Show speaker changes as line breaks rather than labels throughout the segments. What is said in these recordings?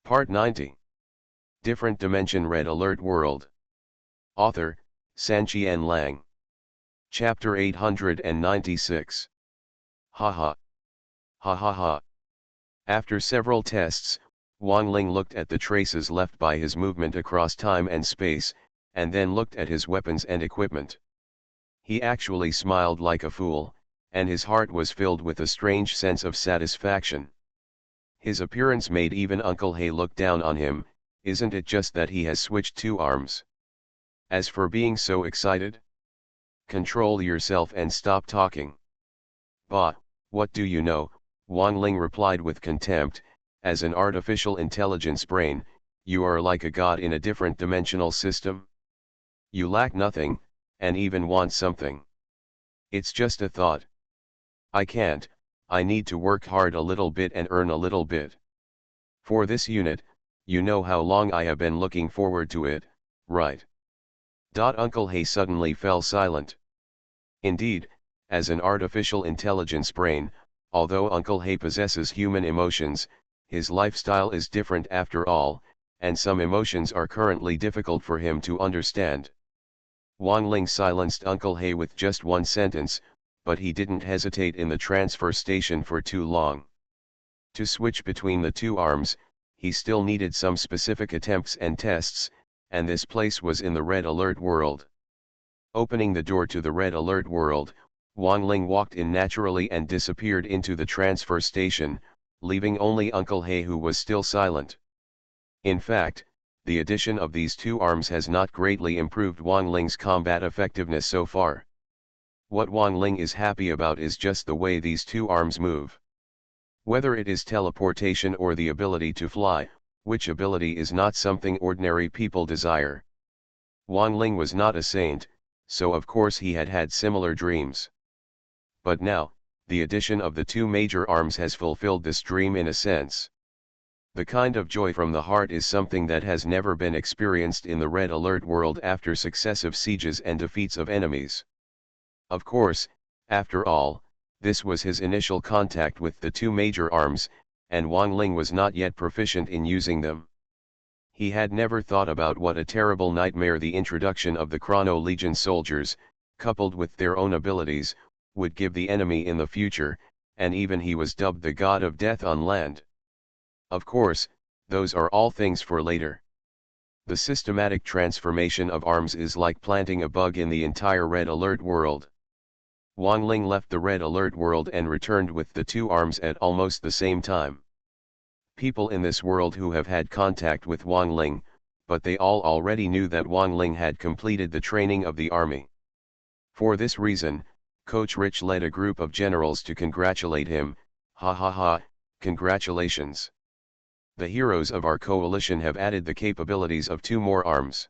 Part 90. Different Dimension Red Alert World. Author, Sanqian Lang. Chapter 896. Ha ha. Ha ha ha. After several tests, Wang Ling looked at the traces left by his movement across time and space, and then looked at his weapons and equipment. He actually smiled like a fool, and his heart was filled with a strange sense of satisfaction. His appearance made even Uncle He look down on him. Isn't it just that he has switched 2 arms? As for being so excited, control yourself and stop talking. Bah, what do you know? Wang Ling replied with contempt. As an artificial intelligence brain, you are like a god in a different dimensional system. You lack nothing, and even want something. It's just a thought. I can't, I need to work hard a little bit and earn a little bit. For this unit, you know how long I have been looking forward to it, right? Uncle He suddenly fell silent. Indeed, as an artificial intelligence brain, although Uncle He possesses human emotions, his lifestyle is different after all, and some emotions are currently difficult for him to understand. Wang Ling silenced Uncle He with just one sentence, but he didn't hesitate in the transfer station for too long. To switch between the 2 arms, he still needed some specific attempts and tests, and this place was in the Red Alert World. Opening the door to the Red Alert World, Wang Ling walked in naturally and disappeared into the transfer station, leaving only Uncle He, who was still silent. In fact, the addition of these 2 arms has not greatly improved Wang Ling's combat effectiveness so far. What Wang Ling is happy about is just the way these 2 arms move. Whether it is teleportation or the ability to fly, which ability is not something ordinary people desire. Wang Ling was not a saint, so of course he had had similar dreams. But now, the addition of the 2 major arms has fulfilled this dream in a sense. The kind of joy from the heart is something that has never been experienced in the Red Alert World after successive sieges and defeats of enemies. Of course, after all, this was his initial contact with the 2 major arms, and Wang Ling was not yet proficient in using them. He had never thought about what a terrible nightmare the introduction of the Chrono Legion soldiers, coupled with their own abilities, would give the enemy in the future, and even he was dubbed the god of death on land. Of course, those are all things for later. The systematic transformation of arms is like planting a bug in the entire Red Alert World. Wang Ling left the Red Alert World and returned with the 2 arms at almost the same time. People in this world who have had contact with Wang Ling, but they all already knew that Wang Ling had completed the training of the army. For this reason, PoortoRich led a group of generals to congratulate him. Ha ha ha, congratulations. The heroes of our coalition have added the capabilities of 2 more arms.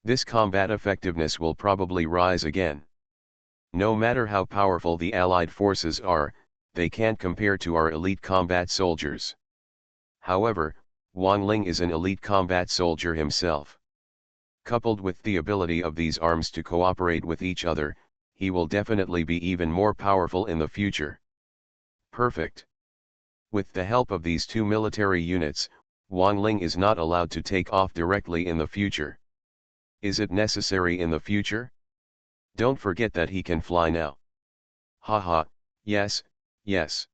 This combat effectiveness will probably rise again. No matter how powerful the Allied forces are, they can't compare to our elite combat soldiers. However, Wang Ling is an elite combat soldier himself. Coupled with the ability of these arms to cooperate with each other, he will definitely be even more powerful in the future. Perfect. With the help of these 2 military units, Wang Ling is not allowed to take off directly in the future. Is it necessary in the future? Don't forget that he can fly now. Haha, yes, yes.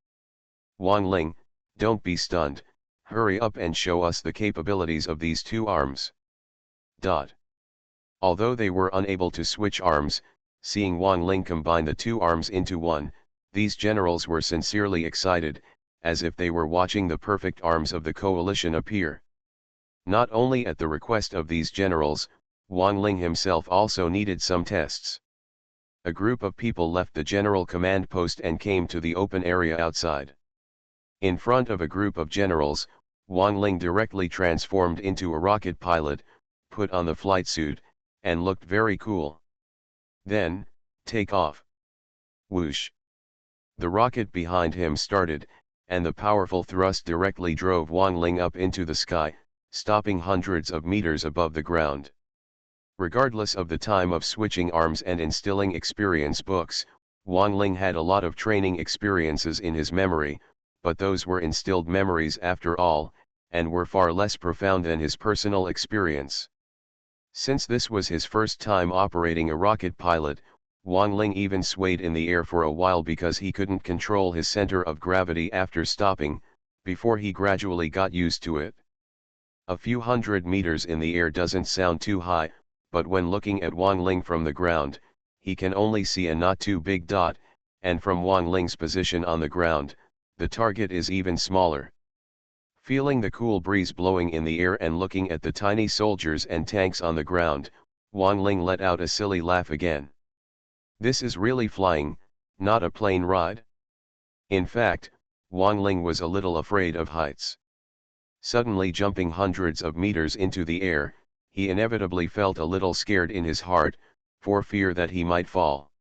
Wang Ling, don't be stunned, hurry up and show us the capabilities of these 2 arms. Although they were unable to switch arms, seeing Wang Ling combine the 2 arms into one, these generals were sincerely excited, as if they were watching the perfect arms of the coalition appear. Not only at the request of these generals, Wang Ling himself also needed some tests. A group of people left the general command post and came to the open area outside. In front of a group of generals, Wang Ling directly transformed into a rocket pilot, put on the flight suit, and looked very cool. Then, take off. Whoosh. The rocket behind him started, and the powerful thrust directly drove Wang Ling up into the sky, stopping hundreds of meters above the ground. Regardless of the time of switching arms and instilling experience books, Wang Ling had a lot of training experiences in his memory, but those were instilled memories after all, and were far less profound than his personal experience. Since this was his first time operating a rocket pilot, Wang Ling even swayed in the air for a while because he couldn't control his center of gravity after stopping, before he gradually got used to it. A few hundred meters in the air doesn't sound too high, but when looking at Wang Ling from the ground, he can only see a not too big dot, and from Wang Ling's position on the ground, the target is even smaller. Feeling the cool breeze blowing in the air and looking at the tiny soldiers and tanks on the ground, Wang Ling let out a silly laugh again. This is really flying, not a plane ride. In fact, Wang Ling was a little afraid of heights. Suddenly jumping hundreds of meters into the air, he inevitably felt a little scared in his heart, for fear that he might fall.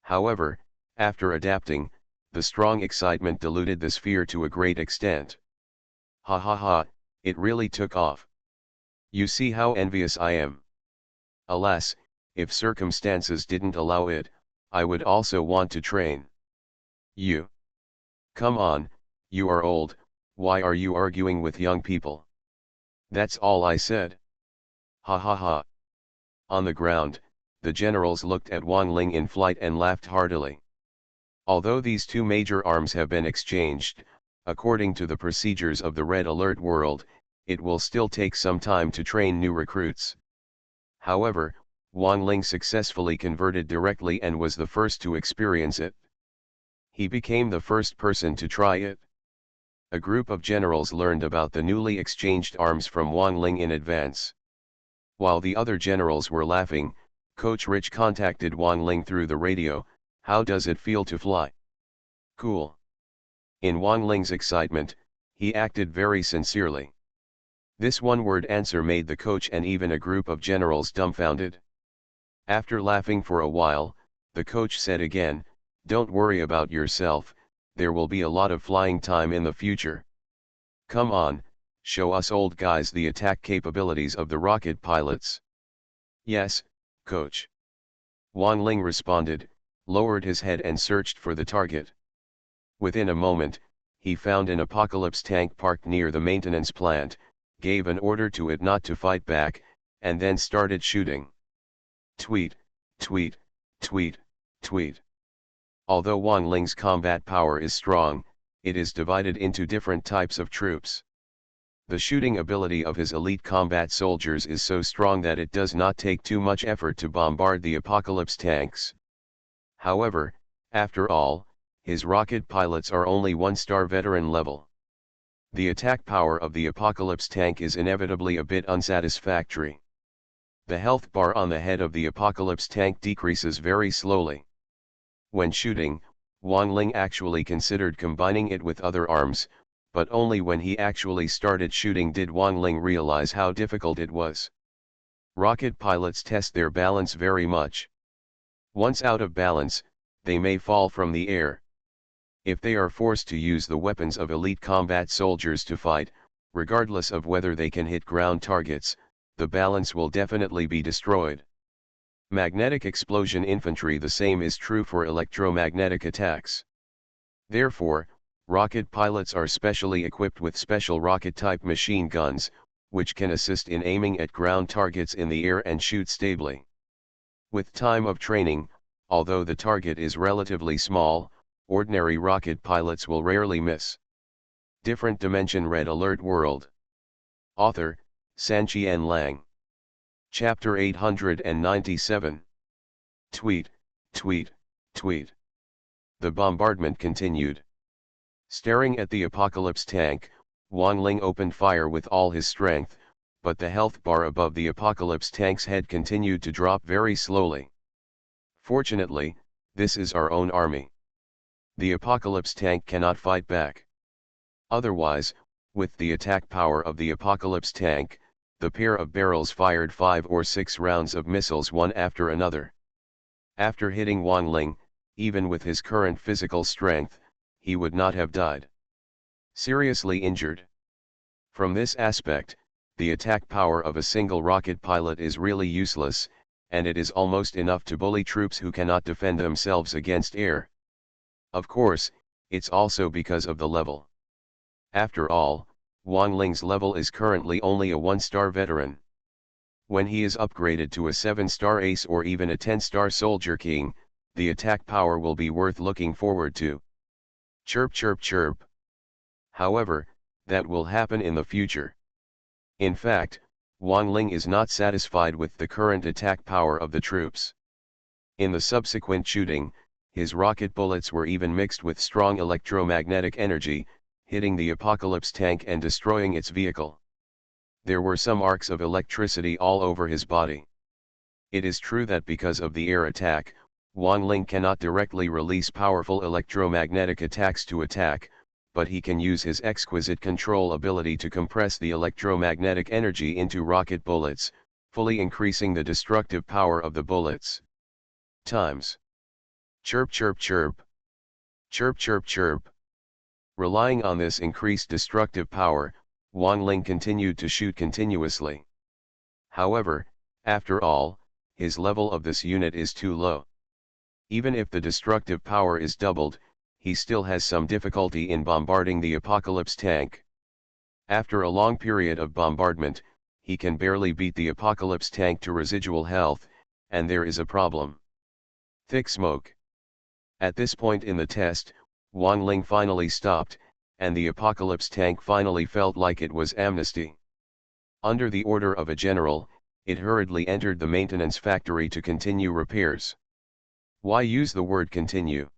However, after adapting, the strong excitement diluted this fear to a great extent. Ha ha ha, it really took off. You see how envious I am. Alas, if circumstances didn't allow it, I would also want to train. You. Come on, you are old, why are you arguing with young people? That's all I said. Ha ha ha. On the ground, the generals looked at Wang Ling in flight and laughed heartily. Although these two major arms have been exchanged, according to the procedures of the Red Alert world, it will still take some time to train new recruits. However, Wang Ling successfully converted directly and was the first to experience it. He became the first person to try it. A group of generals learned about the newly exchanged arms from Wang Ling in advance. While the other generals were laughing, PoortoRich contacted Wang Ling through the radio. How does it feel to fly? Cool. In Wang Ling's excitement, he acted very sincerely. This one-word answer made the coach and even a group of generals dumbfounded. After laughing for a while, the coach said again, "Don't worry about yourself, there will be a lot of flying time in the future. Come on, show us old guys the attack capabilities of the rocket pilots." "Yes, coach." Wang Ling responded, lowered his head and searched for the target. Within a moment, he found an Apocalypse tank parked near the maintenance plant, gave an order to it not to fight back, and then started shooting. Tweet, tweet, tweet, tweet. Although Wang Ling's combat power is strong, it is divided into different types of troops. The shooting ability of his elite combat soldiers is so strong that it does not take too much effort to bombard the Apocalypse tanks. However, after all, his rocket pilots are only 1-star veteran level. The attack power of the Apocalypse tank is inevitably a bit unsatisfactory. The health bar on the head of the Apocalypse tank decreases very slowly. When shooting, Wang Ling actually considered combining it with other arms, but only when he actually started shooting did Wang Ling realize how difficult it was. Rocket pilots test their balance very much. Once out of balance, they may fall from the air. If they are forced to use the weapons of elite combat soldiers to fight, regardless of whether they can hit ground targets, the balance will definitely be destroyed. Magnetic explosion infantry. The same is true for electromagnetic attacks. Therefore, rocket pilots are specially equipped with special rocket-type machine guns, which can assist in aiming at ground targets in the air and shoot stably. With time of training, although the target is relatively small, ordinary rocket pilots will rarely miss. Different Dimension Red Alert World. Author, Sanqian Lang. Chapter 897. Tweet, tweet, tweet. The bombardment continued. Staring at the Apocalypse tank, Wang Ling opened fire with all his strength, but the health bar above the Apocalypse tank's head continued to drop very slowly. Fortunately, this is our own army. The Apocalypse tank cannot fight back. Otherwise, with the attack power of the Apocalypse tank, the pair of barrels fired 5 or 6 rounds of missiles one after another. After hitting Wang Ling, even with his current physical strength, he would not have died. Seriously injured. From this aspect, the attack power of a single rocket pilot is really useless, and it is almost enough to bully troops who cannot defend themselves against air. Of course, it's also because of the level. After all, Wang Ling's level is currently only a 1-star veteran. When he is upgraded to a 7-star ace or even a 10-star soldier king, the attack power will be worth looking forward to. Chirp chirp chirp. However, that will happen in the future. In fact, Wang Ling is not satisfied with the current attack power of the troops. In the subsequent shooting, his rocket bullets were even mixed with strong electromagnetic energy, hitting the Apocalypse tank and destroying its vehicle. There were some arcs of electricity all over his body. It is true that because of the air attack, Wang Ling cannot directly release powerful electromagnetic attacks to attack, but he can use his exquisite control ability to compress the electromagnetic energy into rocket bullets, fully increasing the destructive power of the bullets. Times. Chirp chirp chirp. Chirp chirp chirp. Relying on this increased destructive power, Wang Ling continued to shoot continuously. However, after all, his level of this unit is too low. Even if the destructive power is doubled, he still has some difficulty in bombarding the Apocalypse tank. After a long period of bombardment, he can barely beat the Apocalypse tank to residual health, and there is a problem. Thick smoke. At this point in the test, Wang Ling finally stopped, and the Apocalypse tank finally felt like it was amnesty. Under the order of a general, it hurriedly entered the maintenance factory to continue repairs. Why use the word continue?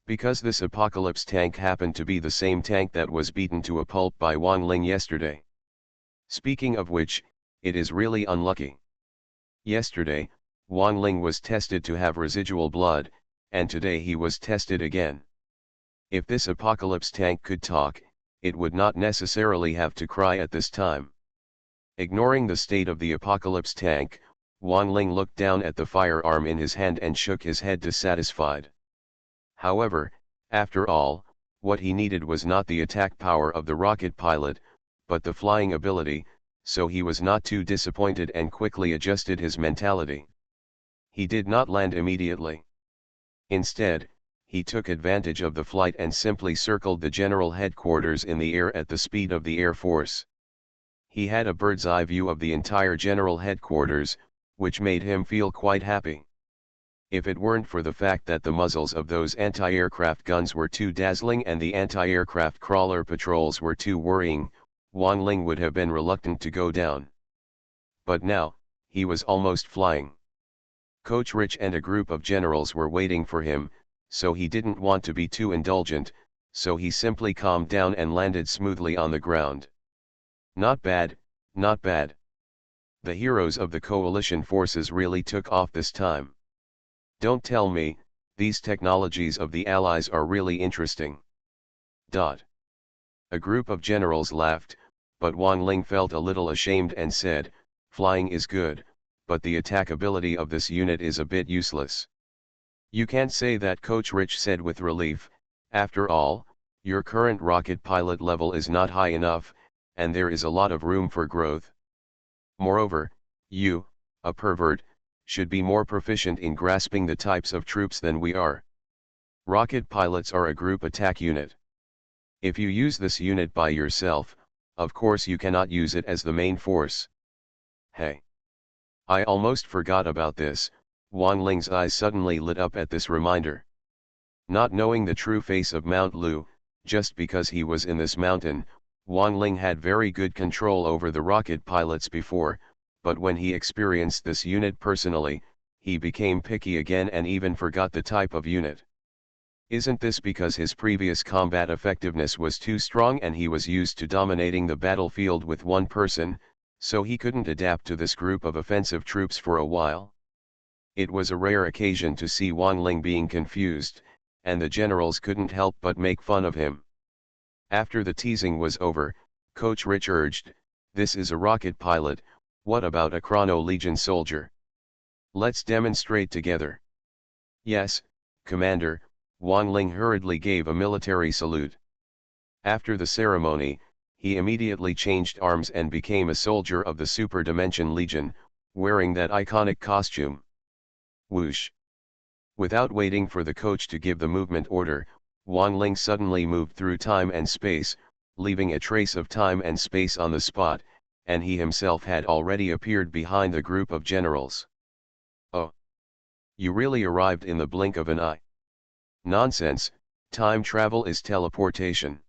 Because this Apocalypse tank happened to be the same tank that was beaten to a pulp by Wang Ling yesterday. Speaking of which, it is really unlucky. Yesterday, Wang Ling was tested to have residual blood, and today he was tested again. If this Apocalypse tank could talk, it would not necessarily have to cry at this time. Ignoring the state of the Apocalypse tank, Wang Ling looked down at the firearm in his hand and shook his head dissatisfied. However, after all, what he needed was not the attack power of the rocket pilot, but the flying ability, so he was not too disappointed and quickly adjusted his mentality. He did not land immediately. Instead, he took advantage of the flight and simply circled the general headquarters in the air at the speed of the Air Force. He had a bird's-eye view of the entire general headquarters, which made him feel quite happy. If it weren't for the fact that the muzzles of those anti-aircraft guns were too dazzling and the anti-aircraft crawler patrols were too worrying, Wang Ling would have been reluctant to go down. But now, he was almost flying. PoortoRich and a group of generals were waiting for him, so he didn't want to be too indulgent, so he simply calmed down and landed smoothly on the ground. Not bad, not bad. The heroes of the coalition forces really took off this time. Don't tell me, these technologies of the Allies are really interesting. A group of generals laughed, but Wang Ling felt a little ashamed and said, "Flying is good, but the attack ability of this unit is a bit useless." "You can't say that," PoortoRich said with relief. "After all, your current rocket pilot level is not high enough, and there is a lot of room for growth. Moreover, you, a pervert, should be more proficient in grasping the types of troops than we are. Rocket pilots are a group attack unit. If you use this unit by yourself, of course you cannot use it as the main force." Hey! I almost forgot about this. Wang Ling's eyes suddenly lit up at this reminder. Not knowing the true face of Mount Lu, just because he was in this mountain, Wang Ling had very good control over the rocket pilots before, but when he experienced this unit personally, he became picky again and even forgot the type of unit. Isn't this because his previous combat effectiveness was too strong and he was used to dominating the battlefield with one person, so he couldn't adapt to this group of offensive troops for a while? It was a rare occasion to see Wang Ling being confused, and the generals couldn't help but make fun of him. After the teasing was over, PoortoRich urged, "This is a rocket pilot, what about a Chrono Legion soldier? Let's demonstrate together." "Yes, Commander." Wang Ling hurriedly gave a military salute. After the ceremony, he immediately changed arms and became a soldier of the Super Dimension Legion, wearing that iconic costume. Whoosh! Without waiting for the coach to give the movement order, Wang Ling suddenly moved through time and space, leaving a trace of time and space on the spot, and he himself had already appeared behind the group of generals. Oh! You really arrived in the blink of an eye. Nonsense, time travel is teleportation.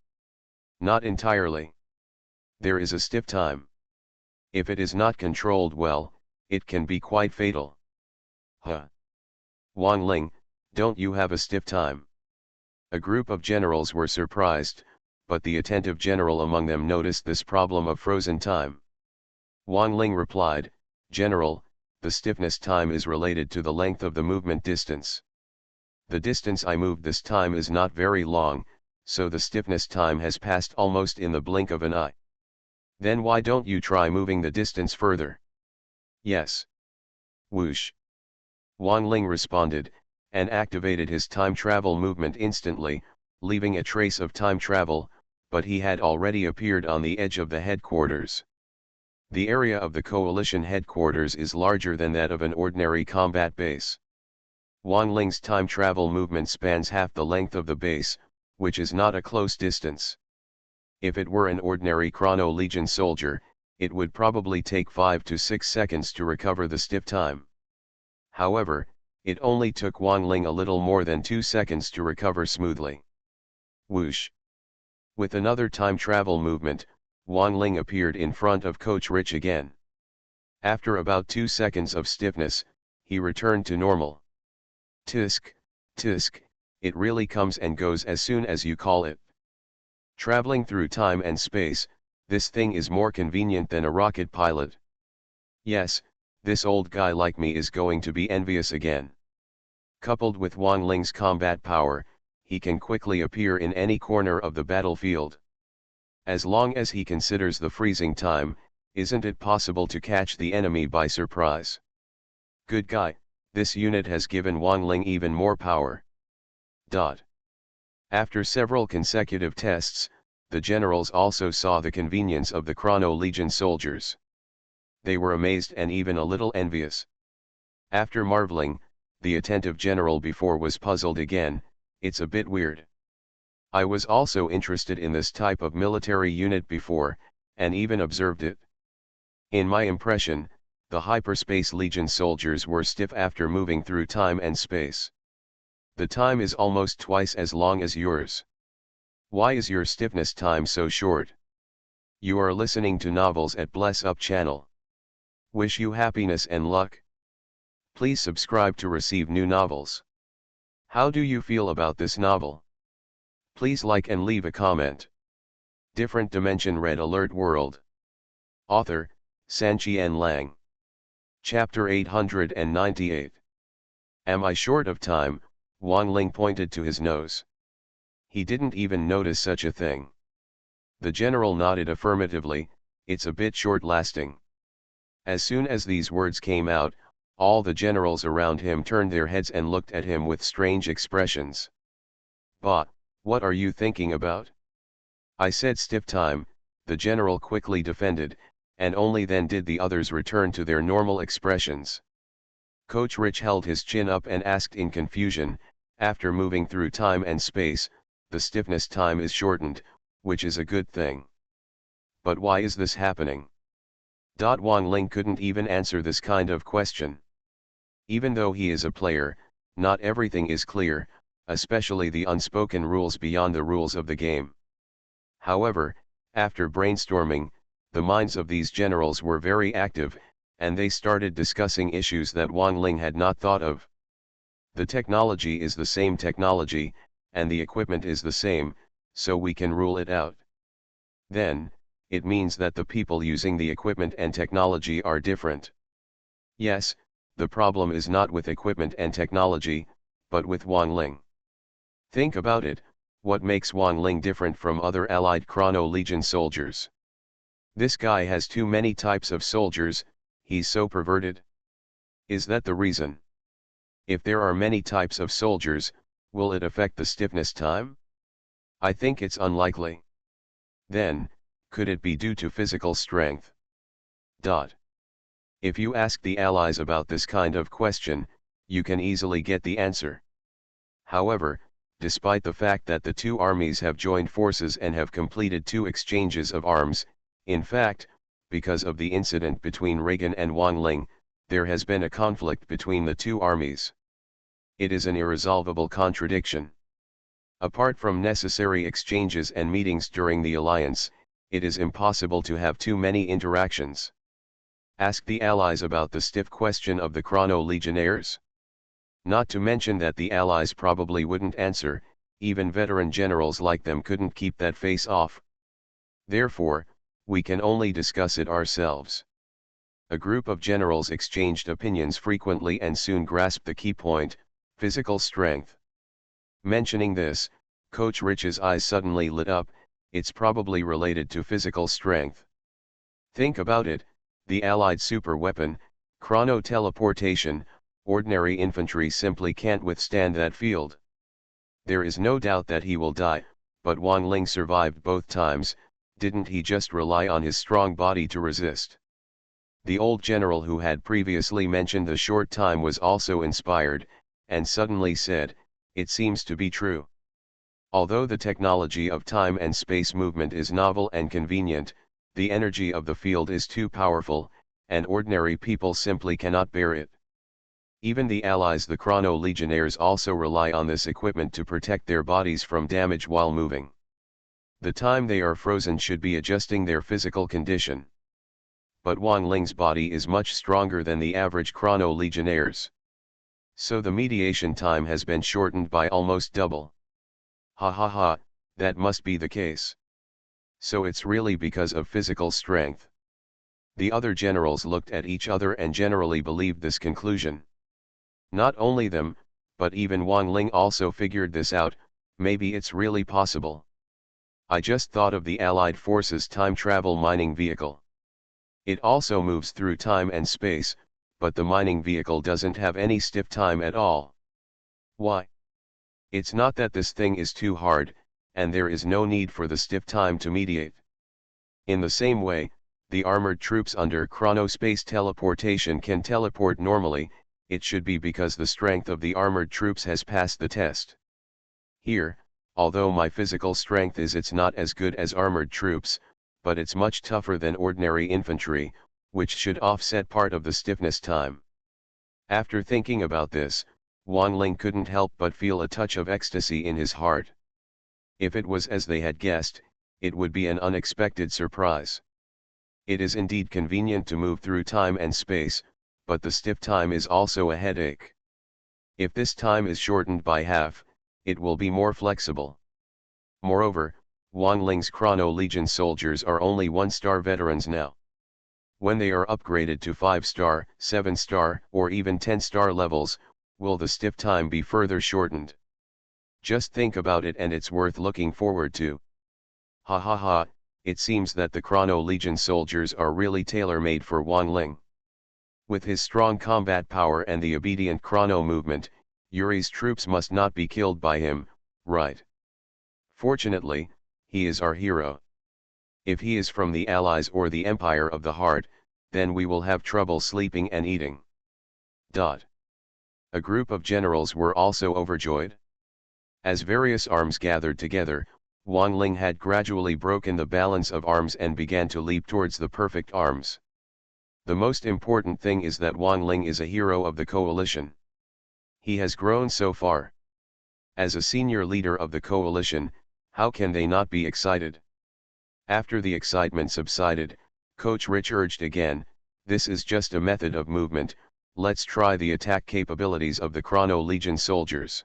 Not entirely. There is a stiff time. If it is not controlled well, it can be quite fatal. Huh? Wang Ling, don't you have a stiff time? A group of generals were surprised, but the attentive general among them noticed this problem of frozen time. Wang Ling replied, "General, the stiffness time is related to the length of the movement distance. The distance I moved this time is not very long, so the stiffness time has passed almost in the blink of an eye." "Then why don't you try moving the distance further?" "Yes." Whoosh! Wang Ling responded, and activated his time travel movement instantly, leaving a trace of time travel, but he had already appeared on the edge of the headquarters. The area of the coalition headquarters is larger than that of an ordinary combat base. Wang Ling's time travel movement spans half the length of the base, which is not a close distance. If it were an ordinary Chrono Legion soldier, it would probably take 5 to 6 seconds to recover the stiff time. However, it only took Wang Ling a little more than 2 seconds to recover smoothly. Whoosh! With another time travel movement, Wang Ling appeared in front of PoortoRich again. After about 2 seconds of stiffness, he returned to normal. Tisk, tisk, it really comes and goes as soon as you call it. Traveling through time and space, this thing is more convenient than a rocket pilot. Yes, this old guy like me is going to be envious again. Coupled with Wang Ling's combat power, he can quickly appear in any corner of the battlefield. As long as he considers the freezing time, isn't it possible to catch the enemy by surprise? Good guy, this unit has given Wang Ling even more power. After several consecutive tests, the generals also saw the convenience of the Chrono Legion soldiers. They were amazed and even a little envious. After marveling, the attentive general before was puzzled again. "It's a bit weird. I was also interested in this type of military unit before, and even observed it. In my impression, the Hyperspace Legion soldiers were stiff after moving through time and space. The time is almost twice as long as yours. Why is your stiffness time so short?" You are listening to Novels at Bless Up channel. Wish you happiness and luck. Please subscribe to receive new novels. How do you feel about this novel? Please like and leave a comment. Different Dimension Red Alert World. Author, Sanqian Lang. Chapter 898. Am I short of time? Wang Ling pointed to his nose. He didn't even notice such a thing. The general nodded affirmatively. "It's a bit short-lasting." As soon as these words came out, all the generals around him turned their heads and looked at him with strange expressions. "Bah, what are you thinking about?" "I said stiff time," the general quickly defended, and only then did the others return to their normal expressions. PoortoRich held his chin up and asked in confusion, "After moving through time and space, the stiffness time is shortened, which is a good thing. But why is this happening?" Wang Ling couldn't even answer this kind of question. Even though he is a player, not everything is clear, especially the unspoken rules beyond the rules of the game. However, after brainstorming, the minds of these generals were very active, and they started discussing issues that Wang Ling had not thought of. The technology is the same technology, and the equipment is the same, so we can rule it out. Then, it means that the people using the equipment and technology are different. Yes, the problem is not with equipment and technology, but with Wang Ling. Think about it, what makes Wang Ling different from other allied Chrono Legion soldiers? This guy has too many types of soldiers, he's so perverted. Is that the reason? If there are many types of soldiers, will it affect the stiffness time? I think it's unlikely. Then, could it be due to physical strength? If you ask the allies about this kind of question, you can easily get the answer. However, despite the fact that the two armies have joined forces and have completed 2 exchanges of arms. In fact, because of the incident between Reagan and Wang Ling, there has been a conflict between the two armies. It is an irresolvable contradiction. Apart from necessary exchanges and meetings during the alliance, it is impossible to have too many interactions. Ask the Allies about the stiff question of the Chrono Legionnaires. Not to mention that the Allies probably wouldn't answer, even veteran generals like them couldn't keep that face off. Therefore, we can only discuss it ourselves. A group of generals exchanged opinions frequently and soon grasped the key point: physical strength. Mentioning this, Coach Rich's eyes suddenly lit up. It's probably related to physical strength. Think about it, the Allied superweapon, chrono teleportation, ordinary infantry simply can't withstand that field. There is no doubt that he will die, but Wang Ling survived both times. Didn't he just rely on his strong body to resist? The old general who had previously mentioned the short time was also inspired, and suddenly said, "It seems to be true." Although the technology of time and space movement is novel and convenient, the energy of the field is too powerful, and ordinary people simply cannot bear it. Even the Allies, the Chrono Legionnaires, also rely on this equipment to protect their bodies from damage while moving. The time they are frozen should be adjusting their physical condition. But Wang Ling's body is much stronger than the average Chrono Legionnaires. So the mediation time has been shortened by almost double. Ha ha ha, that must be the case. So it's really because of physical strength. The other generals looked at each other and generally believed this conclusion. Not only them, but even Wang Ling also figured this out. Maybe it's really possible. I just thought of the Allied forces' time travel mining vehicle. It also moves through time and space, but the mining vehicle doesn't have any stiff time at all. Why? It's not that this thing is too hard, and there is no need for the stiff time to mediate. In the same way, the armored troops under chronospace teleportation can teleport normally. It should be because the strength of the armored troops has passed the test. Here, although my physical strength it's not as good as armored troops, but it's much tougher than ordinary infantry, which should offset part of the stiffness time. After thinking about this, Wang Ling couldn't help but feel a touch of ecstasy in his heart. If it was as they had guessed, it would be an unexpected surprise. It is indeed convenient to move through time and space, but the stiff time is also a headache. If this time is shortened by half, it will be more flexible. Moreover, Wang Ling's Chrono Legion soldiers are only 1-star veterans now. When they are upgraded to 5-star, 7-star, or even 10-star levels, will the stiff time be further shortened? Just think about it, and it's worth looking forward to. Ha ha ha, it seems that the Chrono Legion soldiers are really tailor-made for Wang Ling. With his strong combat power and the obedient chrono movement, Yuri's troops must not be killed by him, right? Fortunately, he is our hero. If he is from the Allies or the Empire of the Heart, then we will have trouble sleeping and eating. A group of generals were also overjoyed. As various arms gathered together, Wang Ling had gradually broken the balance of arms and began to leap towards the perfect arms. The most important thing is that Wang Ling is a hero of the coalition. He has grown so far. As a senior leader of the coalition, how can they not be excited? After the excitement subsided, Coach Rich urged again, "This is just a method of movement, let's try the attack capabilities of the Chrono Legion soldiers."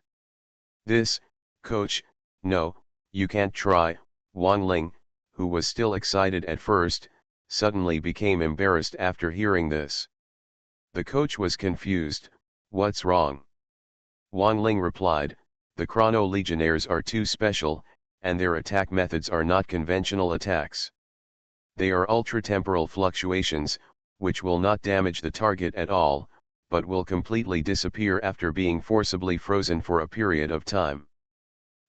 "This, Coach, no, you can't try." Wang Ling, who was still excited at first, suddenly became embarrassed after hearing this. The coach was confused. "What's wrong?" Wang Ling replied, "The Chrono Legionnaires are too special, and their attack methods are not conventional attacks. They are ultra-temporal fluctuations, which will not damage the target at all, but will completely disappear after being forcibly frozen for a period of time.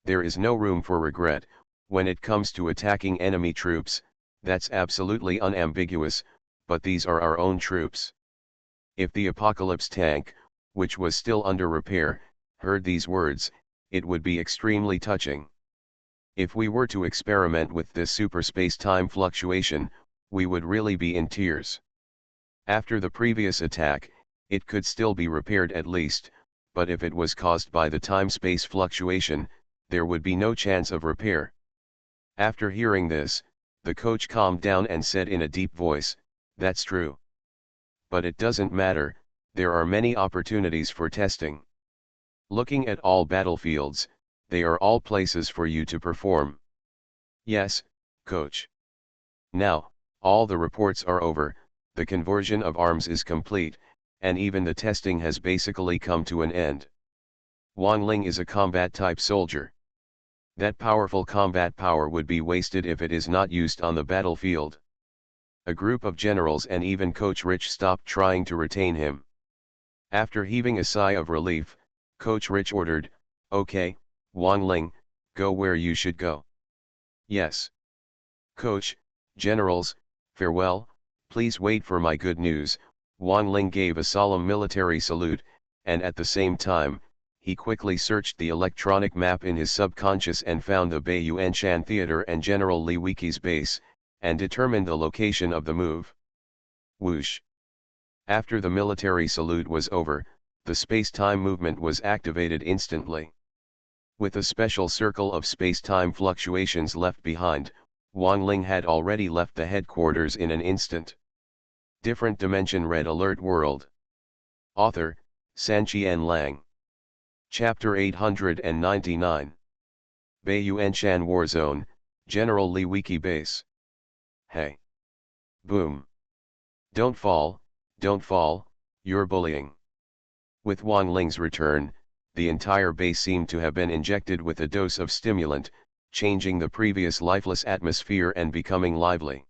There is no room for regret, when it comes to attacking enemy troops. That's absolutely unambiguous, but these are our own troops." If the Apocalypse tank, which was still under repair, heard these words, it would be extremely touching. If we were to experiment with this super space-time fluctuation, we would really be in tears. After the previous attack, it could still be repaired at least, but if it was caused by the time-space fluctuation, there would be no chance of repair. After hearing this, the coach calmed down and said in a deep voice, "That's true. But it doesn't matter, there are many opportunities for testing. Looking at all battlefields, they are all places for you to perform." "Yes, coach. Now, all the reports are over, the conversion of arms is complete, and even the testing has basically come to an end. Wang Ling is a combat-type soldier. That powerful combat power would be wasted if it is not used on the battlefield." A group of generals and even PoortoRich stopped trying to retain him. After heaving a sigh of relief, PoortoRich ordered, "Okay, Wang Ling, go where you should go." "Yes. Coach, generals, farewell, please wait for my good news." Wang Ling gave a solemn military salute, and at the same time, he quickly searched the electronic map in his subconscious and found the Baiyuanshan Theater and General Li Weiqi's base, and determined the location of the move. Whoosh! After the military salute was over, the space-time movement was activated instantly. With a special circle of space-time fluctuations left behind, Wang Ling had already left the headquarters in an instant. Different Dimension Red Alert World. Author, Sanqian Lang. Chapter 899. Baiyuanshan War Zone, General Li Weiqi Base. Hey! Boom! Don't fall, you're bullying." With Wang Ling's return, the entire base seemed to have been injected with a dose of stimulant, changing the previous lifeless atmosphere and becoming lively.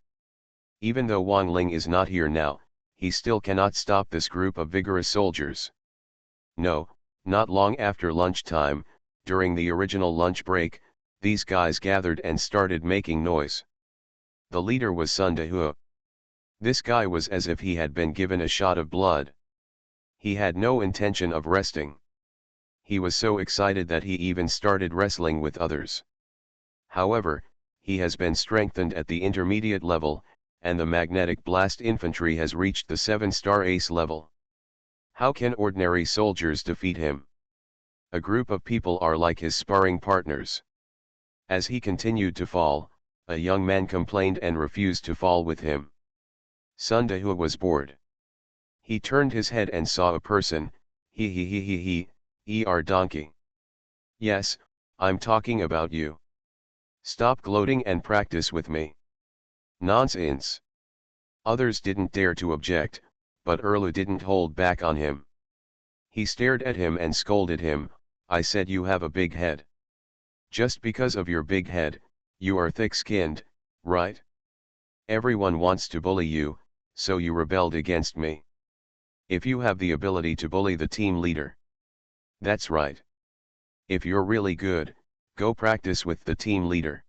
Even though Wang Ling is not here now, he still cannot stop this group of vigorous soldiers. No, not long after lunchtime, during the original lunch break, these guys gathered and started making noise. The leader was Sun Dehua. This guy was as if he had been given a shot of blood. He had no intention of resting. He was so excited that he even started wrestling with others. However, he has been strengthened at the intermediate level, and the magnetic blast infantry has reached the 7-star ace level. How can ordinary soldiers defeat him? A group of people are like his sparring partners. As he continued to fall, a young man complained and refused to fall with him. Sun Dehua was bored. He turned his head and saw a person. Donkey. "Yes, I'm talking about you. Stop gloating and practice with me." "Nonsense." Others didn't dare to object, but Erlu didn't hold back on him. He stared at him and scolded him, "I said you have a big head. Just because of your big head, you are thick-skinned, right? Everyone wants to bully you, so you rebelled against me. If you have the ability to bully the team leader. That's right. If you're really good, go practice with the team leader."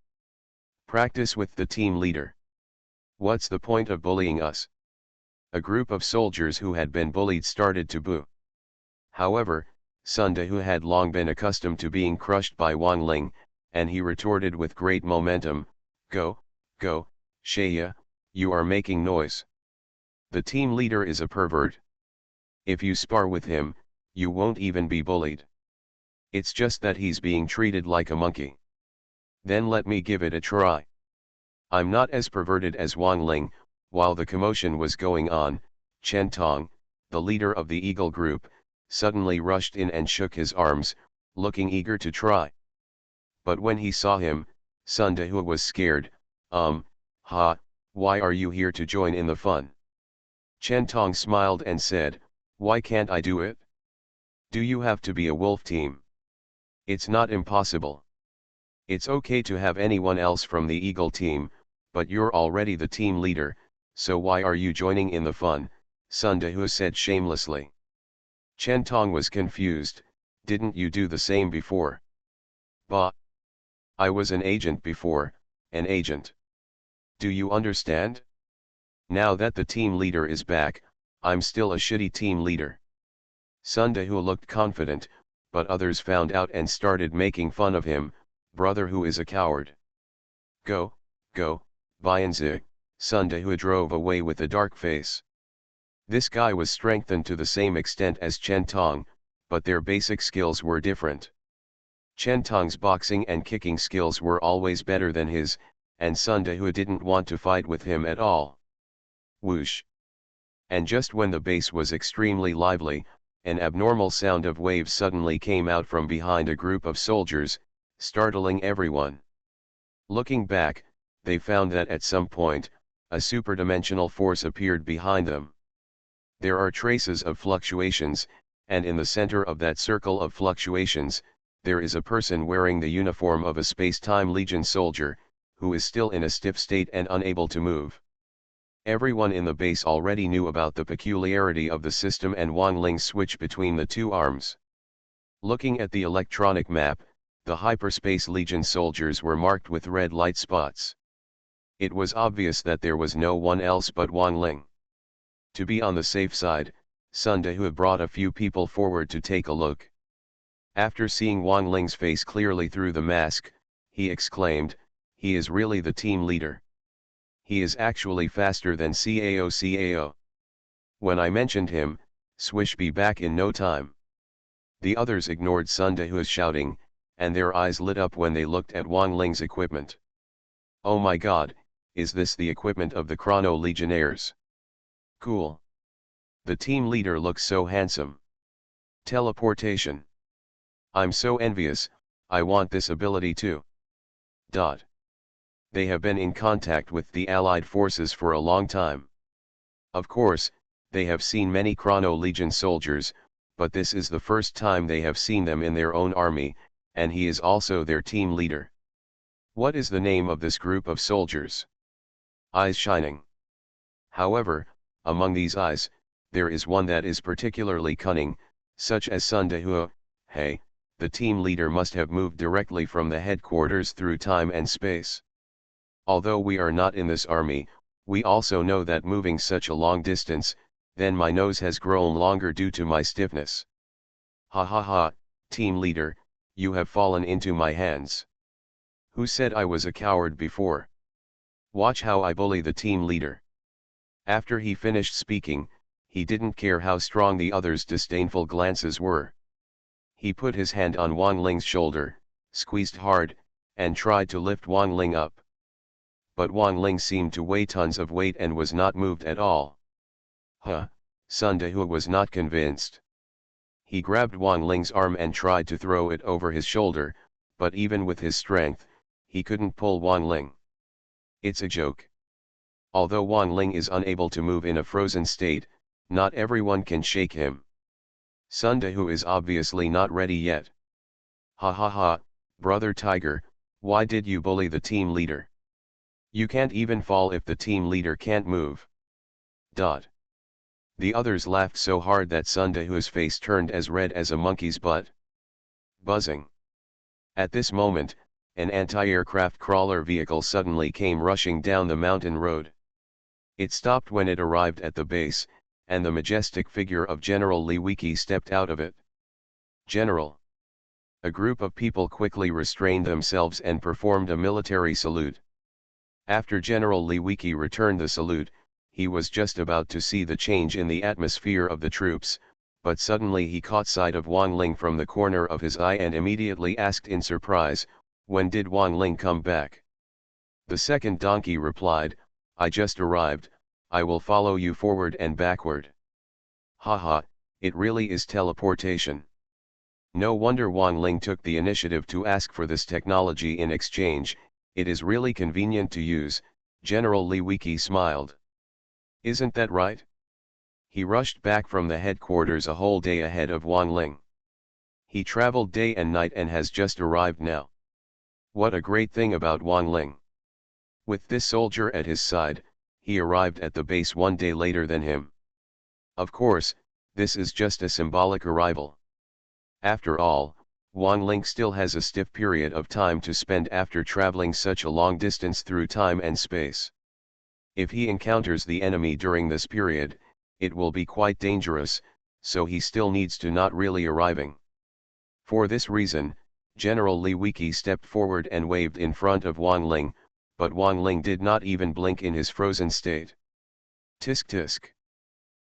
"Practice with the team leader? What's the point of bullying us?" A group of soldiers who had been bullied started to boo. However, Sun Dehua had long been accustomed to being crushed by Wang Ling, and he retorted with great momentum, Go, Shaya, you are making noise. The team leader is a pervert. If you spar with him, you won't even be bullied. It's just that he's being treated like a monkey. Then let me give it a try. I'm not as perverted as Wang Ling." While the commotion was going on, Chen Tong, the leader of the Eagle Group, suddenly rushed in and shook his arms, looking eager to try. But when he saw him, Sun Dehua was scared. Why are you here to join in the fun?" Chen Tong smiled and said, "Why can't I do it? Do you have to be a wolf team? It's not impossible. It's okay to have anyone else from the Eagle team, but you're already the team leader, so why are you joining in the fun?" Sun Dehua said shamelessly. Chen Tong was confused. "Didn't you do the same before?" "Bah! I was an agent before, an agent. Do you understand? Now that the team leader is back, I'm still a shitty team leader." Sun Dehua looked confident, but others found out and started making fun of him. Brother who is a coward. Go, go, Bianzi, Sundahu drove away with a dark face. This guy was strengthened to the same extent as Chen Tong, but their basic skills were different. Chen Tong's boxing and kicking skills were always better than his, and Sundahu didn't want to fight with him at all. Whoosh! And just when the base was extremely lively, an abnormal sound of waves suddenly came out from behind a group of soldiers, startling everyone. Looking back, they found that at some point, a superdimensional force appeared behind them. There are traces of fluctuations, and in the center of that circle of fluctuations, there is a person wearing the uniform of a space-time Legion soldier, who is still in a stiff state and unable to move. Everyone in the base already knew about the peculiarity of the system and Wang Ling's switch between the two arms. Looking at the electronic map, the Hyperspace Legion soldiers were marked with red light spots. It was obvious that there was no one else but Wang Ling. To be on the safe side, Sundahu brought a few people forward to take a look. After seeing Wang Ling's face clearly through the mask, he exclaimed, "He is really the team leader. He is actually faster than Cao. When I mentioned him, swish be back in no time." The others ignored Sundahu's shouting, and their eyes lit up when they looked at Wang Ling's equipment. Oh my god, is this the equipment of the Chrono Legionnaires? Cool. The team leader looks so handsome. Teleportation. I'm so envious, I want this ability too. They have been in contact with the Allied forces for a long time. Of course, they have seen many Chrono Legion soldiers, but this is the first time they have seen them in their own army, and he is also their team leader. What is the name of this group of soldiers? Eyes shining. However, among these eyes, there is one that is particularly cunning, such as Sundahu. Hey, the team leader must have moved directly from the headquarters through time and space. Although we are not in this army, we also know that moving such a long distance, then my nose has grown longer due to my stiffness. Ha ha ha, team leader, you have fallen into my hands. Who said I was a coward before? Watch how I bully the team leader. After he finished speaking, he didn't care how strong the others' disdainful glances were. He put his hand on Wang Ling's shoulder, squeezed hard, and tried to lift Wang Ling up. But Wang Ling seemed to weigh tons of weight and was not moved at all. Sundahu was not convinced. He grabbed Wang Ling's arm and tried to throw it over his shoulder, but even with his strength, he couldn't pull Wang Ling. It's a joke. Although Wang Ling is unable to move in a frozen state, not everyone can shake him. Sundahu is obviously not ready yet. Ha ha ha, brother Tiger, why did you bully the team leader? You can't even fall if the team leader can't move. The others laughed so hard that Sundahu's face turned as red as a monkey's butt. Buzzing. At this moment, an anti-aircraft crawler vehicle suddenly came rushing down the mountain road. It stopped when it arrived at the base, and the majestic figure of General Li Wiki stepped out of it. General. A group of people quickly restrained themselves and performed a military salute. After General Li Wiki returned the salute, he was just about to see the change in the atmosphere of the troops, but suddenly he caught sight of Wang Ling from the corner of his eye and immediately asked in surprise, "When did Wang Ling come back?" The second donkey replied, "I just arrived, I will follow you forward and backward." Haha, it really is teleportation. No wonder Wang Ling took the initiative to ask for this technology in exchange, it is really convenient to use, General Li Wiki smiled. Isn't that right? He rushed back from the headquarters a whole day ahead of Wang Ling. He traveled day and night and has just arrived now. What a great thing about Wang Ling. With this soldier at his side, he arrived at the base one day later than him. Of course, this is just a symbolic arrival. After all, Wang Ling still has a stiff period of time to spend after traveling such a long distance through time and space. If he encounters the enemy during this period, it will be quite dangerous, so he still needs to not really arriving. For this reason, General Li Wiki stepped forward and waved in front of Wang Ling, but Wang Ling did not even blink in his frozen state. Tisk tisk.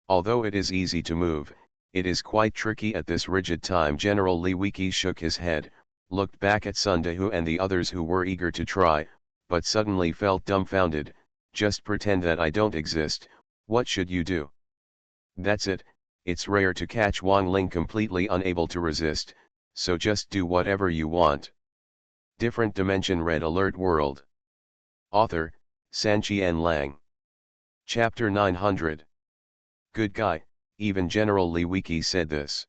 Although it is easy to move, it is quite tricky at this rigid time. General Li Wiki shook his head, looked back at Sundahu and the others who were eager to try, but suddenly felt dumbfounded. Just pretend that I don't exist. What should you do? That's it. It's rare to catch Wang Ling completely unable to resist, so just do whatever you want. Different Dimension Red Alert World. Author, Sanqian Lang. Chapter 900. Good guy, even General Li Wiki said this.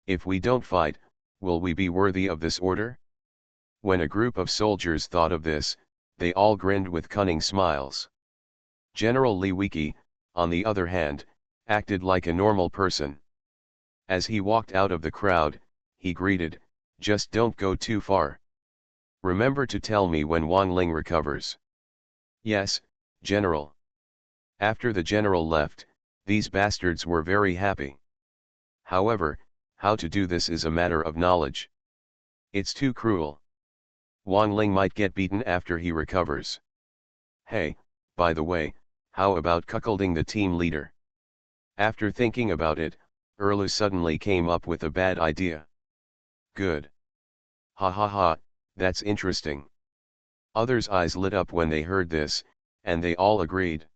If we don't fight, will we be worthy of this order? When a group of soldiers thought of this, they all grinned with cunning smiles. General Li Wiki, on the other hand, acted like a normal person. As he walked out of the crowd, he greeted, "Just don't go too far. Remember to tell me when Wang Ling recovers." "Yes, General." After the general left, these bastards were very happy. However, how to do this is a matter of knowledge. It's too cruel. Wang Ling might get beaten after he recovers. Hey, by the way, how about cuckolding the team leader? After thinking about it, Erlu suddenly came up with a bad idea. Good. Ha ha ha, that's interesting. Others' eyes lit up when they heard this, and they all agreed.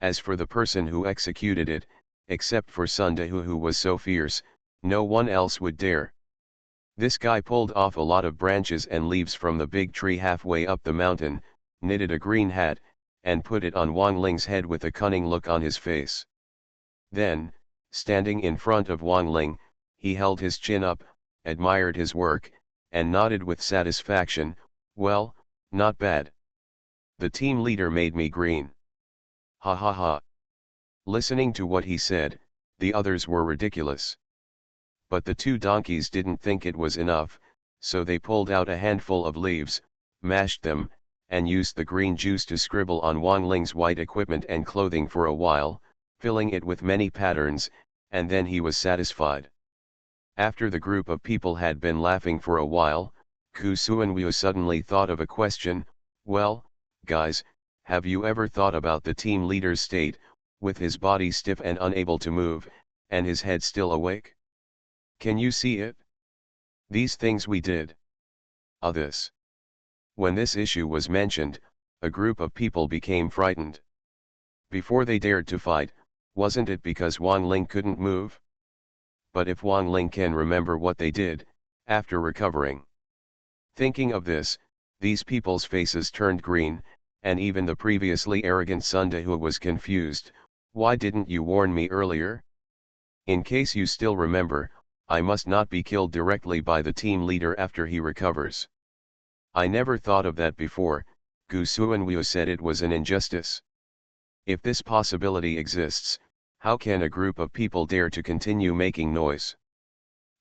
As for the person who executed it, except for Sundahu who was so fierce, no one else would dare. This guy pulled off a lot of branches and leaves from the big tree halfway up the mountain, knitted a green hat, and put it on Wang Ling's head with a cunning look on his face. Then, standing in front of Wang Ling, he held his chin up, admired his work, and nodded with satisfaction. Well, not bad. The team leader made me green. Ha ha ha. Listening to what he said, the others were ridiculous. But the two donkeys didn't think it was enough, so they pulled out a handful of leaves, mashed them, and used the green juice to scribble on Wang Ling's white equipment and clothing for a while, filling it with many patterns, and then he was satisfied. After the group of people had been laughing for a while, Ku Suanwu suddenly thought of a question. Well, guys, have you ever thought about the team leader's state, with his body stiff and unable to move, and his head still awake? Can you see it? These things we did. This. When this issue was mentioned, a group of people became frightened. Before they dared to fight, wasn't it because Wang Ling couldn't move? But if Wang Ling can remember what they did, after recovering. Thinking of this, these people's faces turned green, and even the previously arrogant Sundahu was confused. Why didn't you warn me earlier? In case you still remember, I must not be killed directly by the team leader after he recovers. I never thought of that before. Gu Suanwu said it was an injustice. If this possibility exists, how can a group of people dare to continue making noise?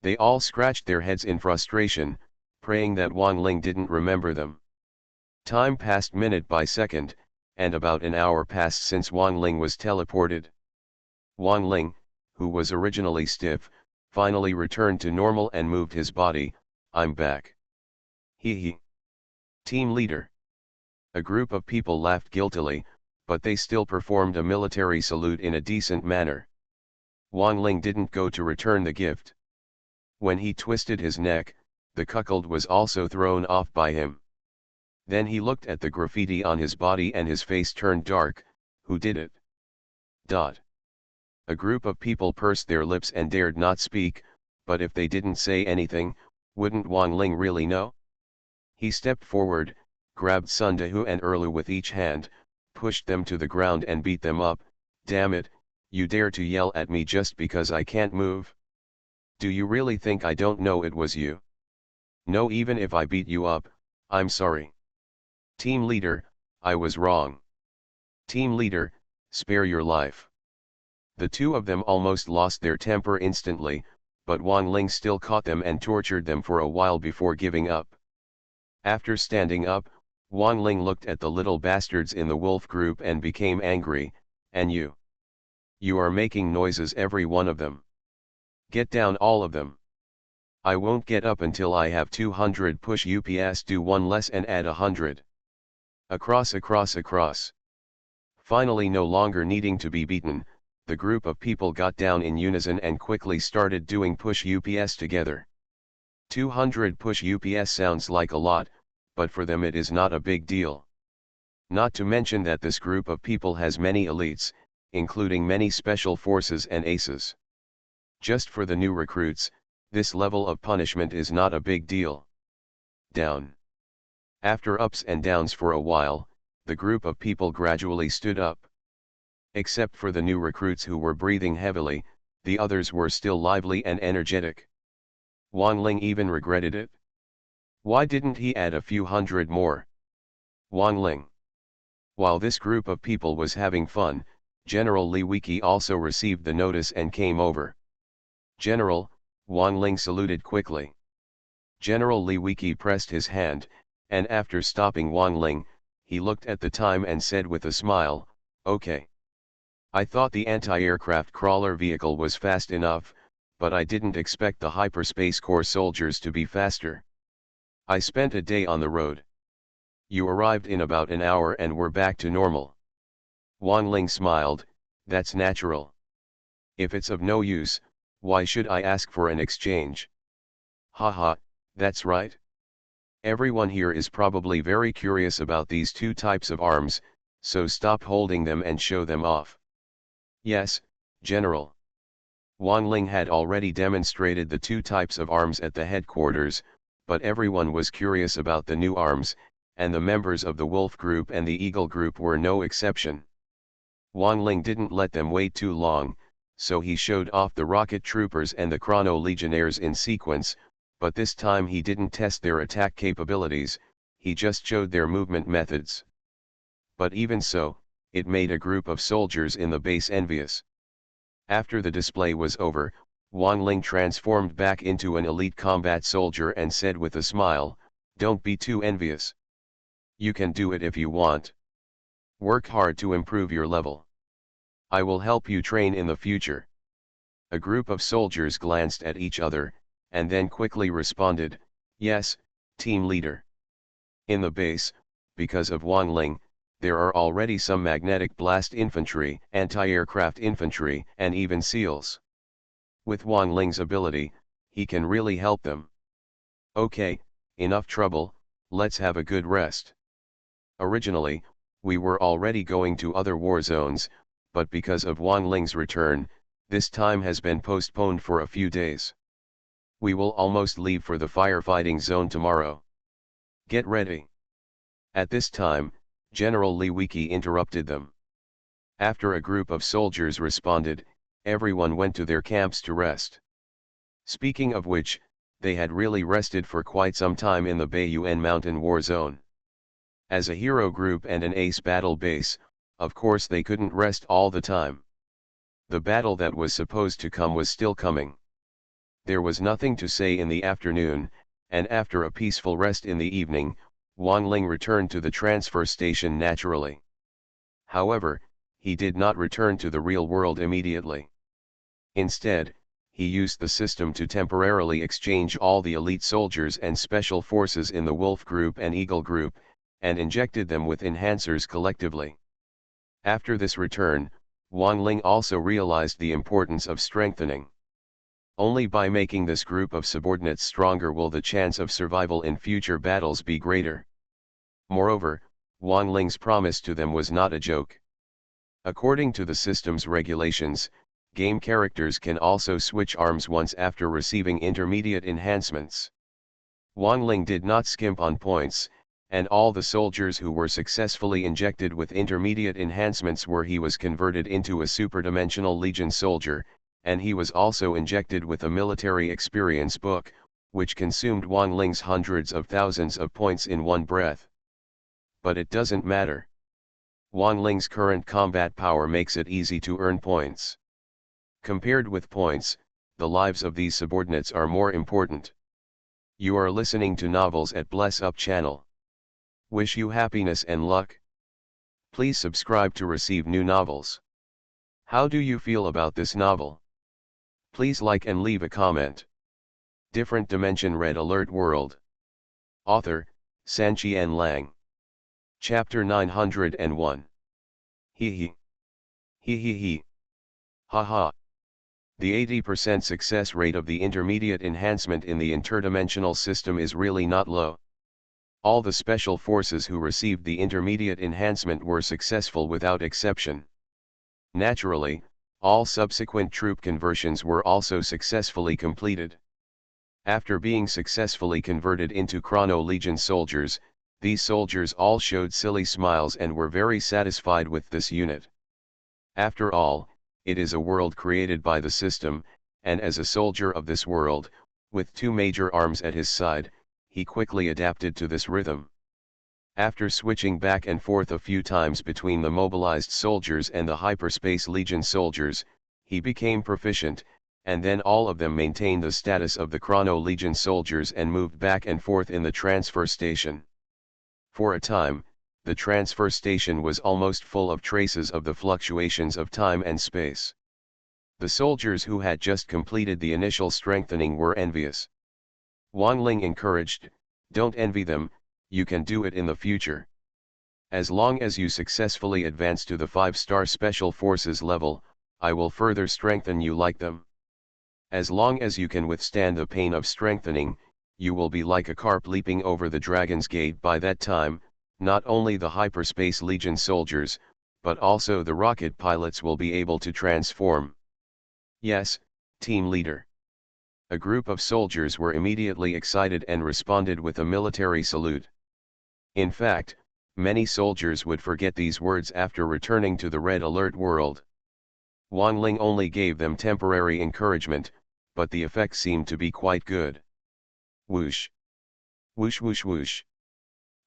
They all scratched their heads in frustration, praying that Wang Ling didn't remember them. Time passed minute by second, and about an hour passed since Wang Ling was teleported. Wang Ling, who was originally stiff, finally returned to normal and moved his body. I'm back. Hee hee. Team leader. A group of people laughed guiltily, but they still performed a military salute in a decent manner. Wang Ling didn't go to return the gift. When he twisted his neck, the cuckold was also thrown off by him. Then he looked at the graffiti on his body and his face turned dark. Who did it? A group of people pursed their lips and dared not speak, but if they didn't say anything, wouldn't Wang Ling really know? He stepped forward, grabbed Sundahu and Erlu with each hand, pushed them to the ground and beat them up. Damn it, you dare to yell at me just because I can't move? Do you really think I don't know it was you? No, even if I beat you up, I'm sorry. Team leader, I was wrong. Team leader, spare your life. The two of them almost lost their temper instantly, but Wang Ling still caught them and tortured them for a while before giving up. After standing up, Wang Ling looked at the little bastards in the wolf group and became angry. And you? You are making noises, every one of them. Get down, all of them. I won't get up until I have 200 push UPS, do one less and add 100. Across. Finally, no longer needing to be beaten, the group of people got down in unison and quickly started doing push UPS together. 200 push UPS sounds like a lot, but for them it is not a big deal. Not to mention that this group of people has many elites, including many special forces and aces. Just for the new recruits, this level of punishment is not a big deal. Down. After ups and downs for a while, the group of people gradually stood up. Except for the new recruits who were breathing heavily, the others were still lively and energetic. Wang Ling even regretted it. Why didn't he add a few hundred more? Wang Ling. While this group of people was having fun, General Li Wiki also received the notice and came over. General, Wang Ling saluted quickly. General Li Wiki pressed his hand, and after stopping Wang Ling, he looked at the time and said with a smile, "Okay. I thought the anti-aircraft crawler vehicle was fast enough, but I didn't expect the Hyperspace Corps soldiers to be faster. I spent a day on the road. You arrived in about an hour and were back to normal." Wang Ling smiled, "That's natural. If it's of no use, why should I ask for an exchange?" Haha, that's right. Everyone here is probably very curious about these two types of arms, so stop holding them and show them off. Yes, General. Wang Ling had already demonstrated the two types of arms at the headquarters, but everyone was curious about the new arms, and the members of the Wolf Group and the Eagle Group were no exception. Wang Ling didn't let them wait too long, so he showed off the rocket troopers and the chrono legionnaires in sequence, but this time he didn't test their attack capabilities, he just showed their movement methods. But even so, it made a group of soldiers in the base envious. After the display was over, Wang Ling transformed back into an elite combat soldier and said with a smile, "Don't be too envious. You can do it if you want. Work hard to improve your level. I will help you train in the future." A group of soldiers glanced at each other, and then quickly responded, "Yes, team leader." In the base, because of Wang Ling, there are already some magnetic blast infantry, anti-aircraft infantry, and even SEALs. With Wang Ling's ability, he can really help them. "Okay, enough trouble, let's have a good rest. Originally, we were already going to other war zones, but because of Wang Ling's return, this time has been postponed for a few days. We will almost leave for the firefighting zone tomorrow. Get ready." At this time, General Li Wiki interrupted them. After a group of soldiers responded, everyone went to their camps to rest. Speaking of which, they had really rested for quite some time in the Baiyuan Mountain War Zone. As a hero group and an ace battle base, of course they couldn't rest all the time. The battle that was supposed to come was still coming. There was nothing to say in the afternoon, and after a peaceful rest in the evening, Wang Ling returned to the transfer station naturally. However, he did not return to the real world immediately. Instead, he used the system to temporarily exchange all the elite soldiers and special forces in the Wolf Group and Eagle Group, and injected them with enhancers collectively. After this return, Wang Ling also realized the importance of strengthening. Only by making this group of subordinates stronger will the chance of survival in future battles be greater. Moreover, Wang Ling's promise to them was not a joke. According to the system's regulations, game characters can also switch arms once after receiving intermediate enhancements. Wang Ling did not skimp on points, and all the soldiers who were successfully injected with intermediate enhancements he was converted into a superdimensional Legion soldier, and he was also injected with a military experience book, which consumed Wang Ling's hundreds of thousands of points in one breath. But it doesn't matter. Wang Ling's current combat power makes it easy to earn points. Compared with points, the lives of these subordinates are more important. You are listening to Novels at Bless Up channel. Wish you happiness and luck. Please subscribe to receive new novels. How do you feel about this novel? Please like and leave a comment. Different Dimension Red Alert World. Author, Sanqian Lang. Chapter 901. Hee hee. Hee hee hee. Ha ha. The 80% success rate of the intermediate enhancement in the interdimensional system is really not low. All the special forces who received the intermediate enhancement were successful without exception. Naturally, all subsequent troop conversions were also successfully completed. After being successfully converted into Chrono Legion soldiers, these soldiers all showed silly smiles and were very satisfied with this unit. After all, it is a world created by the system, and as a soldier of this world, with two major arms at his side, he quickly adapted to this rhythm. After switching back and forth a few times between the mobilized soldiers and the Hyperspace Legion soldiers, he became proficient, and then all of them maintained the status of the Chrono Legion soldiers and moved back and forth in the transfer station. For a time, the transfer station was almost full of traces of the fluctuations of time and space. The soldiers who had just completed the initial strengthening were envious. Wang Ling encouraged, "Don't envy them, you can do it in the future. As long as you successfully advance to the 5-star Special Forces level, I will further strengthen you like them. As long as you can withstand the pain of strengthening, you will be like a carp leaping over the Dragon's Gate by that time. Not only the Hyperspace Legion soldiers, but also the rocket pilots will be able to transform." "Yes, team leader." A group of soldiers were immediately excited and responded with a military salute. In fact, many soldiers would forget these words after returning to the Red Alert world. Wang Ling only gave them temporary encouragement, but the effect seemed to be quite good. Whoosh! Whoosh whoosh whoosh!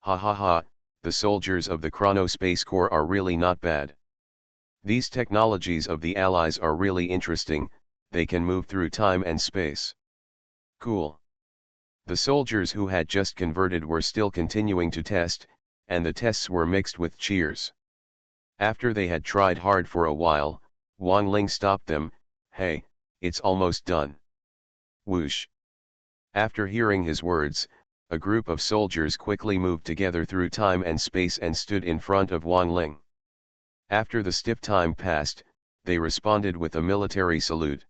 Ha ha ha, the soldiers of the Chrono Space Corps are really not bad. These technologies of the Allies are really interesting, they can move through time and space. Cool. The soldiers who had just converted were still continuing to test, and the tests were mixed with cheers. After they had tried hard for a while, Wang Ling stopped them. "Hey, it's almost done." Whoosh. After hearing his words, a group of soldiers quickly moved together through time and space and stood in front of Wang Ling. After the stiff time passed, they responded with a military salute.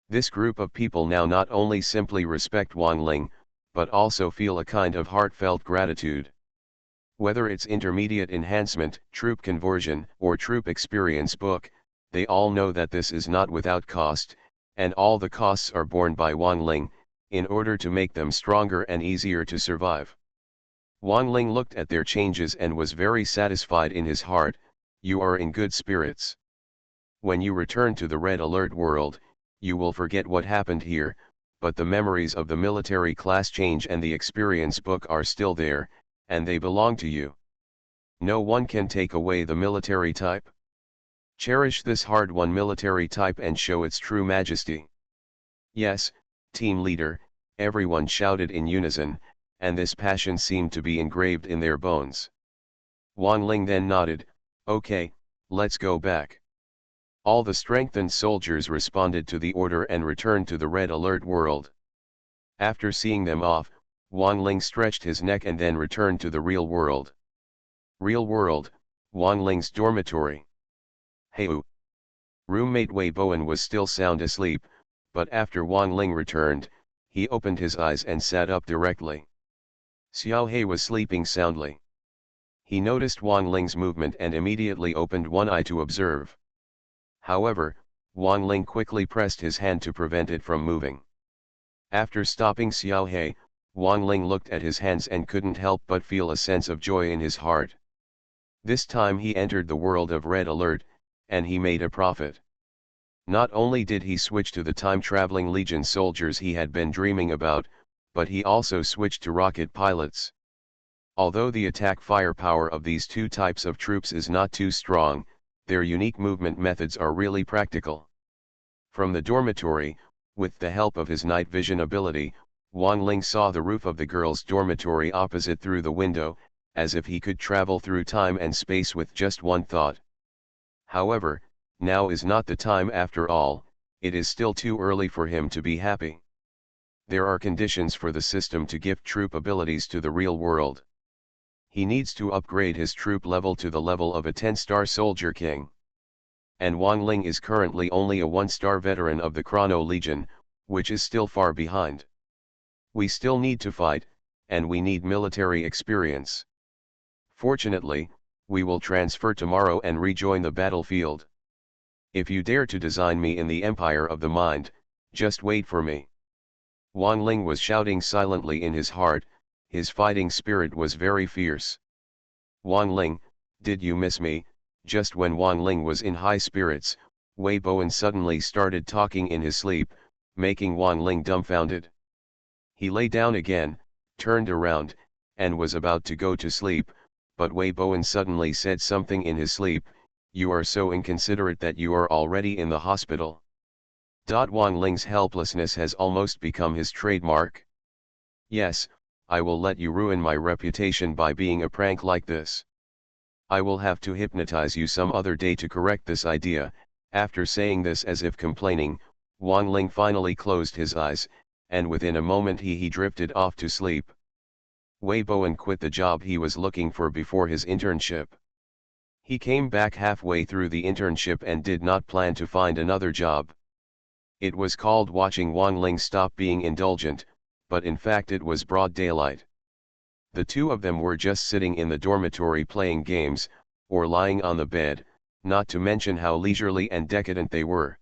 This group of people now not only simply respect Wang Ling, but also feel a kind of heartfelt gratitude. Whether it's intermediate enhancement, troop conversion, or troop experience book, they all know that this is not without cost, and all the costs are borne by Wang Ling, in order to make them stronger and easier to survive. Wang Ling looked at their changes and was very satisfied in his heart. "You are in good spirits. When you return to the Red Alert world, you will forget what happened here, but the memories of the military class change and the experience book are still there, and they belong to you. No one can take away the military type. Cherish this hard-won military type and show its true majesty." "Yes, team leader," everyone shouted in unison, and this passion seemed to be engraved in their bones. Wang Ling then nodded, "Okay, let's go back." All the strengthened soldiers responded to the order and returned to the Red Alert world. After seeing them off, Wang Ling stretched his neck and then returned to the real world. Real world, Wang Ling's dormitory. Hey-oo. Roommate Wei Bowen was still sound asleep, but after Wang Ling returned, he opened his eyes and sat up directly. Xiao He was sleeping soundly. He noticed Wang Ling's movement and immediately opened one eye to observe. However, Wang Ling quickly pressed his hand to prevent it from moving. After stopping Xiao He, Wang Ling looked at his hands and couldn't help but feel a sense of joy in his heart. This time he entered the world of Red Alert, and he made a profit. Not only did he switch to the time-traveling Legion soldiers he had been dreaming about, but he also switched to rocket pilots. Although the attack firepower of these two types of troops is not too strong, their unique movement methods are really practical. From the dormitory, with the help of his night vision ability, Wang Ling saw the roof of the girls' dormitory opposite through the window, as if he could travel through time and space with just one thought. However, now is not the time after all, it is still too early for him to be happy. There are conditions for the system to gift troop abilities to the real world. He needs to upgrade his troop level to the level of a 10-star soldier king. And Wang Ling is currently only a 1-star veteran of the Chrono Legion, which is still far behind. We still need to fight, and we need military experience. Fortunately, we will transfer tomorrow and rejoin the battlefield. If you dare to design me in the Empire of the Mind, just wait for me. Wang Ling was shouting silently in his heart, his fighting spirit was very fierce. Wang Ling, did you miss me? Just when Wang Ling was in high spirits, Wei Bowen suddenly started talking in his sleep, making Wang Ling dumbfounded. He lay down again, turned around, and was about to go to sleep, but Wei Bowen suddenly said something in his sleep, "You are so inconsiderate that you are already in the hospital." Wang Ling's helplessness has almost become his trademark. "Yes, I will let you ruin my reputation by being a prank like this. I will have to hypnotize you some other day to correct this idea." After saying this as if complaining, Wang Ling finally closed his eyes, and within a moment he drifted off to sleep. Wei Bowen quit the job he was looking for before his internship. He came back halfway through the internship and did not plan to find another job. It was called watching Wang Ling stop being indulgent, but in fact it was broad daylight. The two of them were just sitting in the dormitory playing games, or lying on the bed, not to mention how leisurely and decadent they were.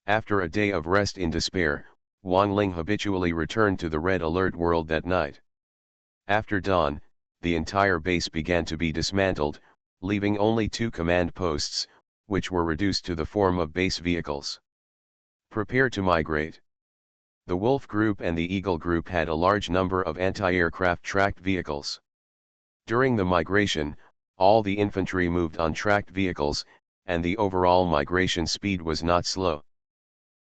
After a day of rest in despair, Wang Ling habitually returned to the red alert world that night. After dawn, the entire base began to be dismantled, leaving only 2 command posts, which were reduced to the form of base vehicles. Prepare to migrate. The Wolf Group and the Eagle Group had a large number of anti-aircraft tracked vehicles. During the migration, all the infantry moved on tracked vehicles, and the overall migration speed was not slow.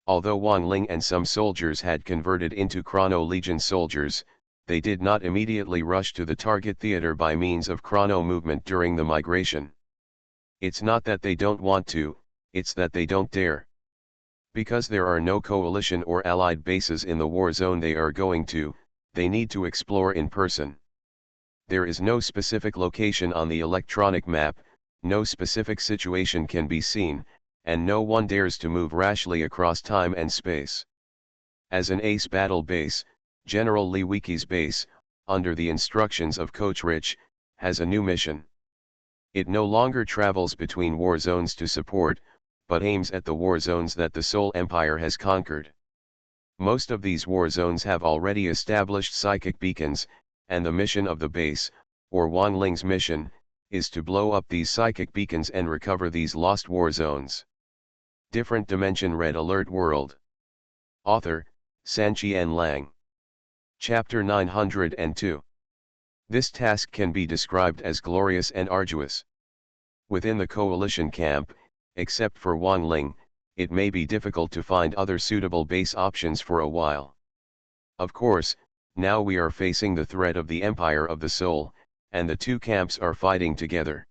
Although Wang Ling and some soldiers had converted into Chrono Legion soldiers, they did not immediately rush to the target theater by means of chrono movement during the migration. It's not that they don't want to, it's that they don't dare. Because there are no coalition or allied bases in the war zone they are going to, they need to explore in person. There is no specific location on the electronic map, no specific situation can be seen, and no one dares to move rashly across time and space. As an ace battle base, General Li Wiki's base, under the instructions of PoortoRich, has a new mission. It no longer travels between war zones to support, but aims at the war zones that the Soul Empire has conquered. Most of these war zones have already established psychic beacons, and the mission of the base, or Wang Ling's mission, is to blow up these psychic beacons and recover these lost war zones. Different Dimension Red Alert World. Author, Sanqian Lang. Chapter 902. This task can be described as glorious and arduous. Within the coalition camp, except for Wang Ling, it may be difficult to find other suitable base options for a while. Of course, now we are facing the threat of the Empire of the Soul, and the two camps are fighting together.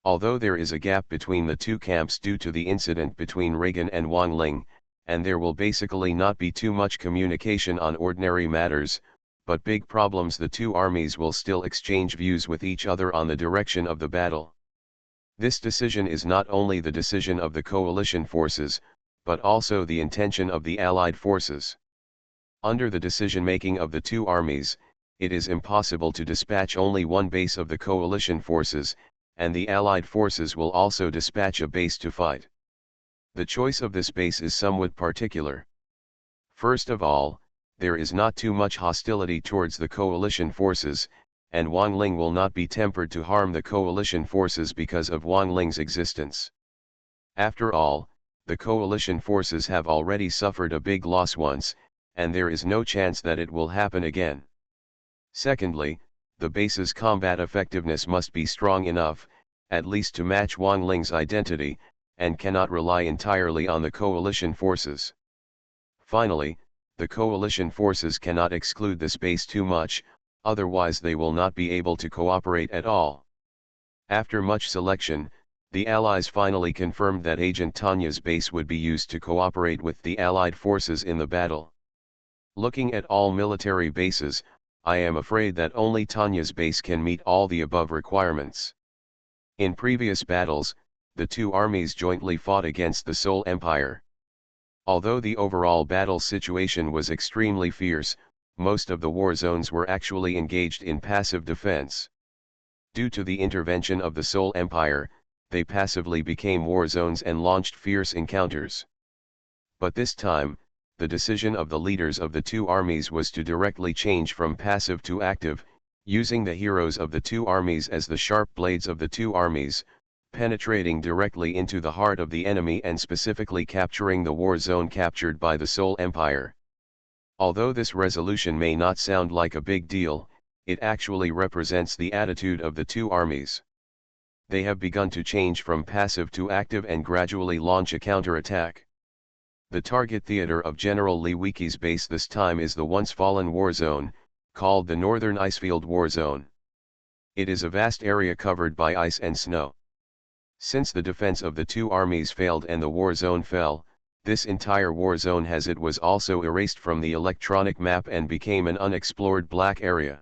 Although there is a gap between the two camps due to the incident between Reagan and Wang Ling, and there will basically not be too much communication on ordinary matters, but big problems, the two armies will still exchange views with each other on the direction of the battle. This decision is not only the decision of the coalition forces, but also the intention of the Allied forces. Under the decision-making of the two armies, it is impossible to dispatch only one base of the coalition forces, and the Allied forces will also dispatch a base to fight. The choice of this base is somewhat particular. First of all, there is not too much hostility towards the coalition forces, and Wang Ling will not be tempered to harm the coalition forces because of Wang Ling's existence. After all, the coalition forces have already suffered a big loss once, and there is no chance that it will happen again. Secondly, the base's combat effectiveness must be strong enough, at least to match Wang Ling's identity, and cannot rely entirely on the coalition forces. Finally, the coalition forces cannot exclude this base too much, otherwise they will not be able to cooperate at all. After much selection, the Allies finally confirmed that Agent Tanya's base would be used to cooperate with the Allied forces in the battle. Looking at all military bases, I am afraid that only Tanya's base can meet all the above requirements. In previous battles, the two armies jointly fought against the Seoul Empire. Although the overall battle situation was extremely fierce, most of the war zones were actually engaged in passive defense. Due to the intervention of the Seoul Empire, they passively became war zones and launched fierce encounters. But this time, the decision of the leaders of the two armies was to directly change from passive to active, using the heroes of the two armies as the sharp blades of the two armies, penetrating directly into the heart of the enemy and specifically capturing the war zone captured by the Seoul Empire. Although this resolution may not sound like a big deal, it actually represents the attitude of the two armies. They have begun to change from passive to active and gradually launch a counterattack. The target theater of General Lee Wiki's base this time is the once fallen war zone, called the Northern Icefield War Zone. It is a vast area covered by ice and snow. Since the defense of the two armies failed and the war zone fell, this entire war zone was also erased from the electronic map and became an unexplored black area.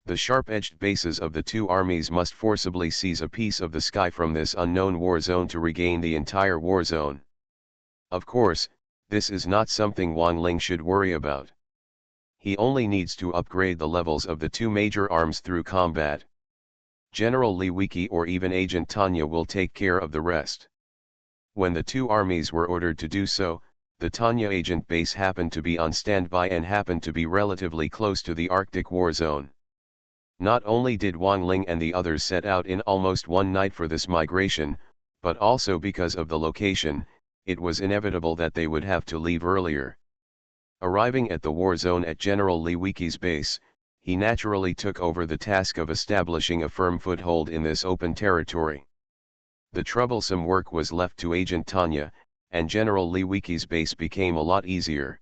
The sharp-edged bases of the two armies must forcibly seize a piece of the sky from this unknown war zone to regain the entire war zone. Of course, this is not something Wang Ling should worry about. He only needs to upgrade the levels of the two major arms through combat. General Lee Wiki or even Agent Tanya will take care of the rest. When the two armies were ordered to do so, the Tanya agent base happened to be on standby and happened to be relatively close to the Arctic war zone. Not only did Wang Ling and the others set out in almost one night for this migration, but also because of the location, it was inevitable that they would have to leave earlier. Arriving at the war zone at General Lee Wiki's base, he naturally took over the task of establishing a firm foothold in this open territory. The troublesome work was left to Agent Tanya, and General Lee Wiki's base became a lot easier.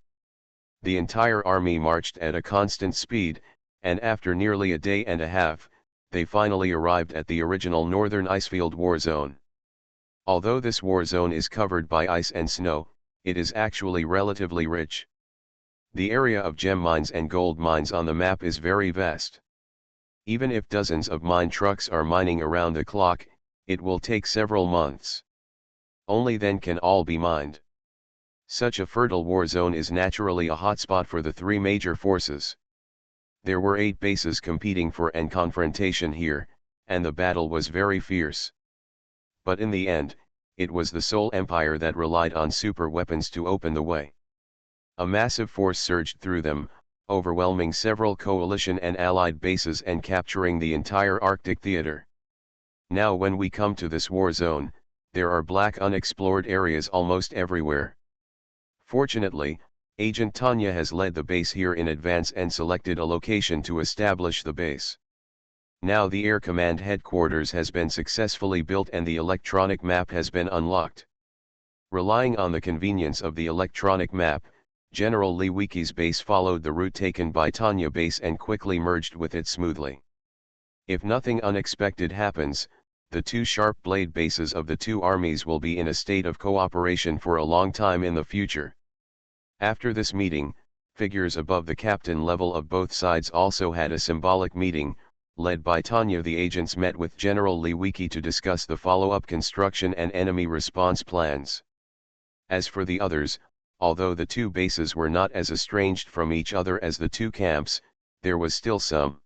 The entire army marched at a constant speed, and after nearly a day and a half, they finally arrived at the original Northern Icefield war zone. Although this war zone is covered by ice and snow, it is actually relatively rich. The area of gem mines and gold mines on the map is very vast. Even if dozens of mine trucks are mining around the clock, it will take several months. Only then can all be mined. Such a fertile war zone is naturally a hotspot for the three major forces. There were 8 bases competing for an confrontation here, and the battle was very fierce. But in the end, it was the Seoul Empire that relied on super weapons to open the way. A massive force surged through them, overwhelming several coalition and allied bases and capturing the entire Arctic theater. Now when we come to this war zone, there are black unexplored areas almost everywhere. Fortunately, Agent Tanya has led the base here in advance and selected a location to establish the base. Now the Air Command headquarters has been successfully built and the electronic map has been unlocked. Relying on the convenience of the electronic map, General Lee Wiki's base followed the route taken by Tanya base and quickly merged with it smoothly. If nothing unexpected happens, the two sharp blade bases of the two armies will be in a state of cooperation for a long time in the future. After this meeting, figures above the captain level of both sides also had a symbolic meeting. Led by Tanya, the agents met with General Lee Wiki to discuss the follow-up construction and enemy response plans. As for the others, although the two bases were not as estranged from each other as the two camps, there was still some.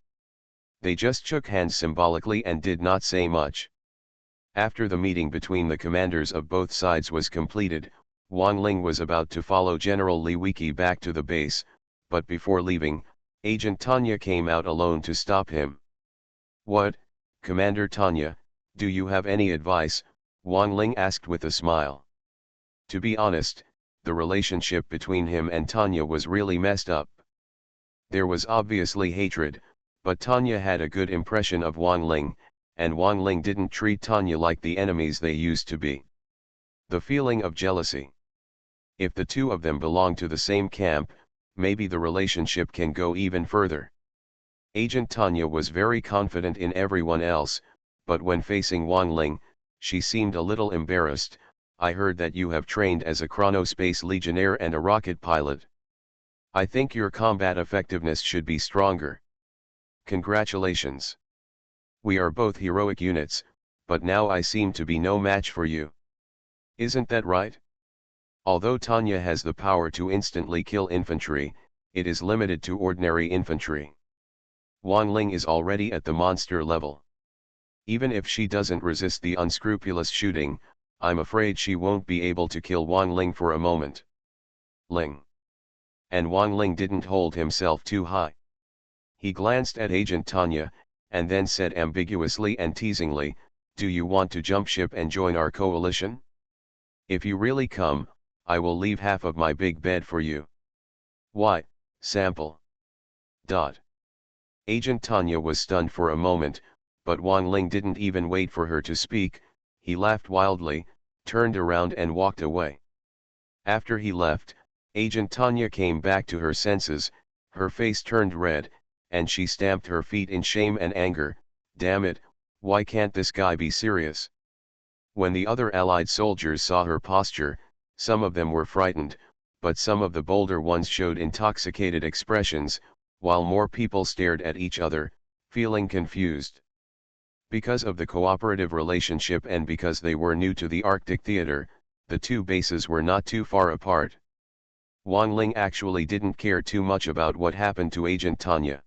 They just shook hands symbolically and did not say much. After the meeting between the commanders of both sides was completed, Wang Ling was about to follow General Lee Wiki back to the base, but before leaving, Agent Tanya came out alone to stop him. "What, Commander Tanya, do you have any advice?" Wang Ling asked with a smile. To be honest, the relationship between him and Tanya was really messed up. There was obviously hatred, but Tanya had a good impression of Wang Ling, and Wang Ling didn't treat Tanya like the enemies they used to be. The feeling of jealousy. If the two of them belong to the same camp, maybe the relationship can go even further. Agent Tanya was very confident in everyone else, but when facing Wang Ling, she seemed a little embarrassed. "I heard that you have trained as a chronospace legionnaire and a rocket pilot." I think your combat effectiveness should be stronger. Congratulations. We are both heroic units, but now I seem to be no match for you. Isn't that right? Although Tanya has the power to instantly kill infantry, it is limited to ordinary infantry. Wang Ling is already at the monster level. Even if she doesn't resist the unscrupulous shooting, I'm afraid she won't be able to kill Wang Ling for a moment. Ling. And Wang Ling didn't hold himself too high. He glanced at Agent Tanya, and then said ambiguously and teasingly, "Do you want to jump ship and join our coalition? If you really come, I will leave half of my big bed for you." "Why, sample." Agent Tanya was stunned for a moment, but Wang Ling didn't even wait for her to speak. He laughed wildly, turned around and walked away. After he left, Agent Tanya came back to her senses, her face turned red, and she stamped her feet in shame and anger. Damn it, why can't this guy be serious? When the other Allied soldiers saw her posture, some of them were frightened, but some of the bolder ones showed intoxicated expressions, while more people stared at each other, feeling confused. Because of the cooperative relationship and because they were new to the Arctic theater, the two bases were not too far apart. Wang Ling actually didn't care too much about what happened to Agent Tanya.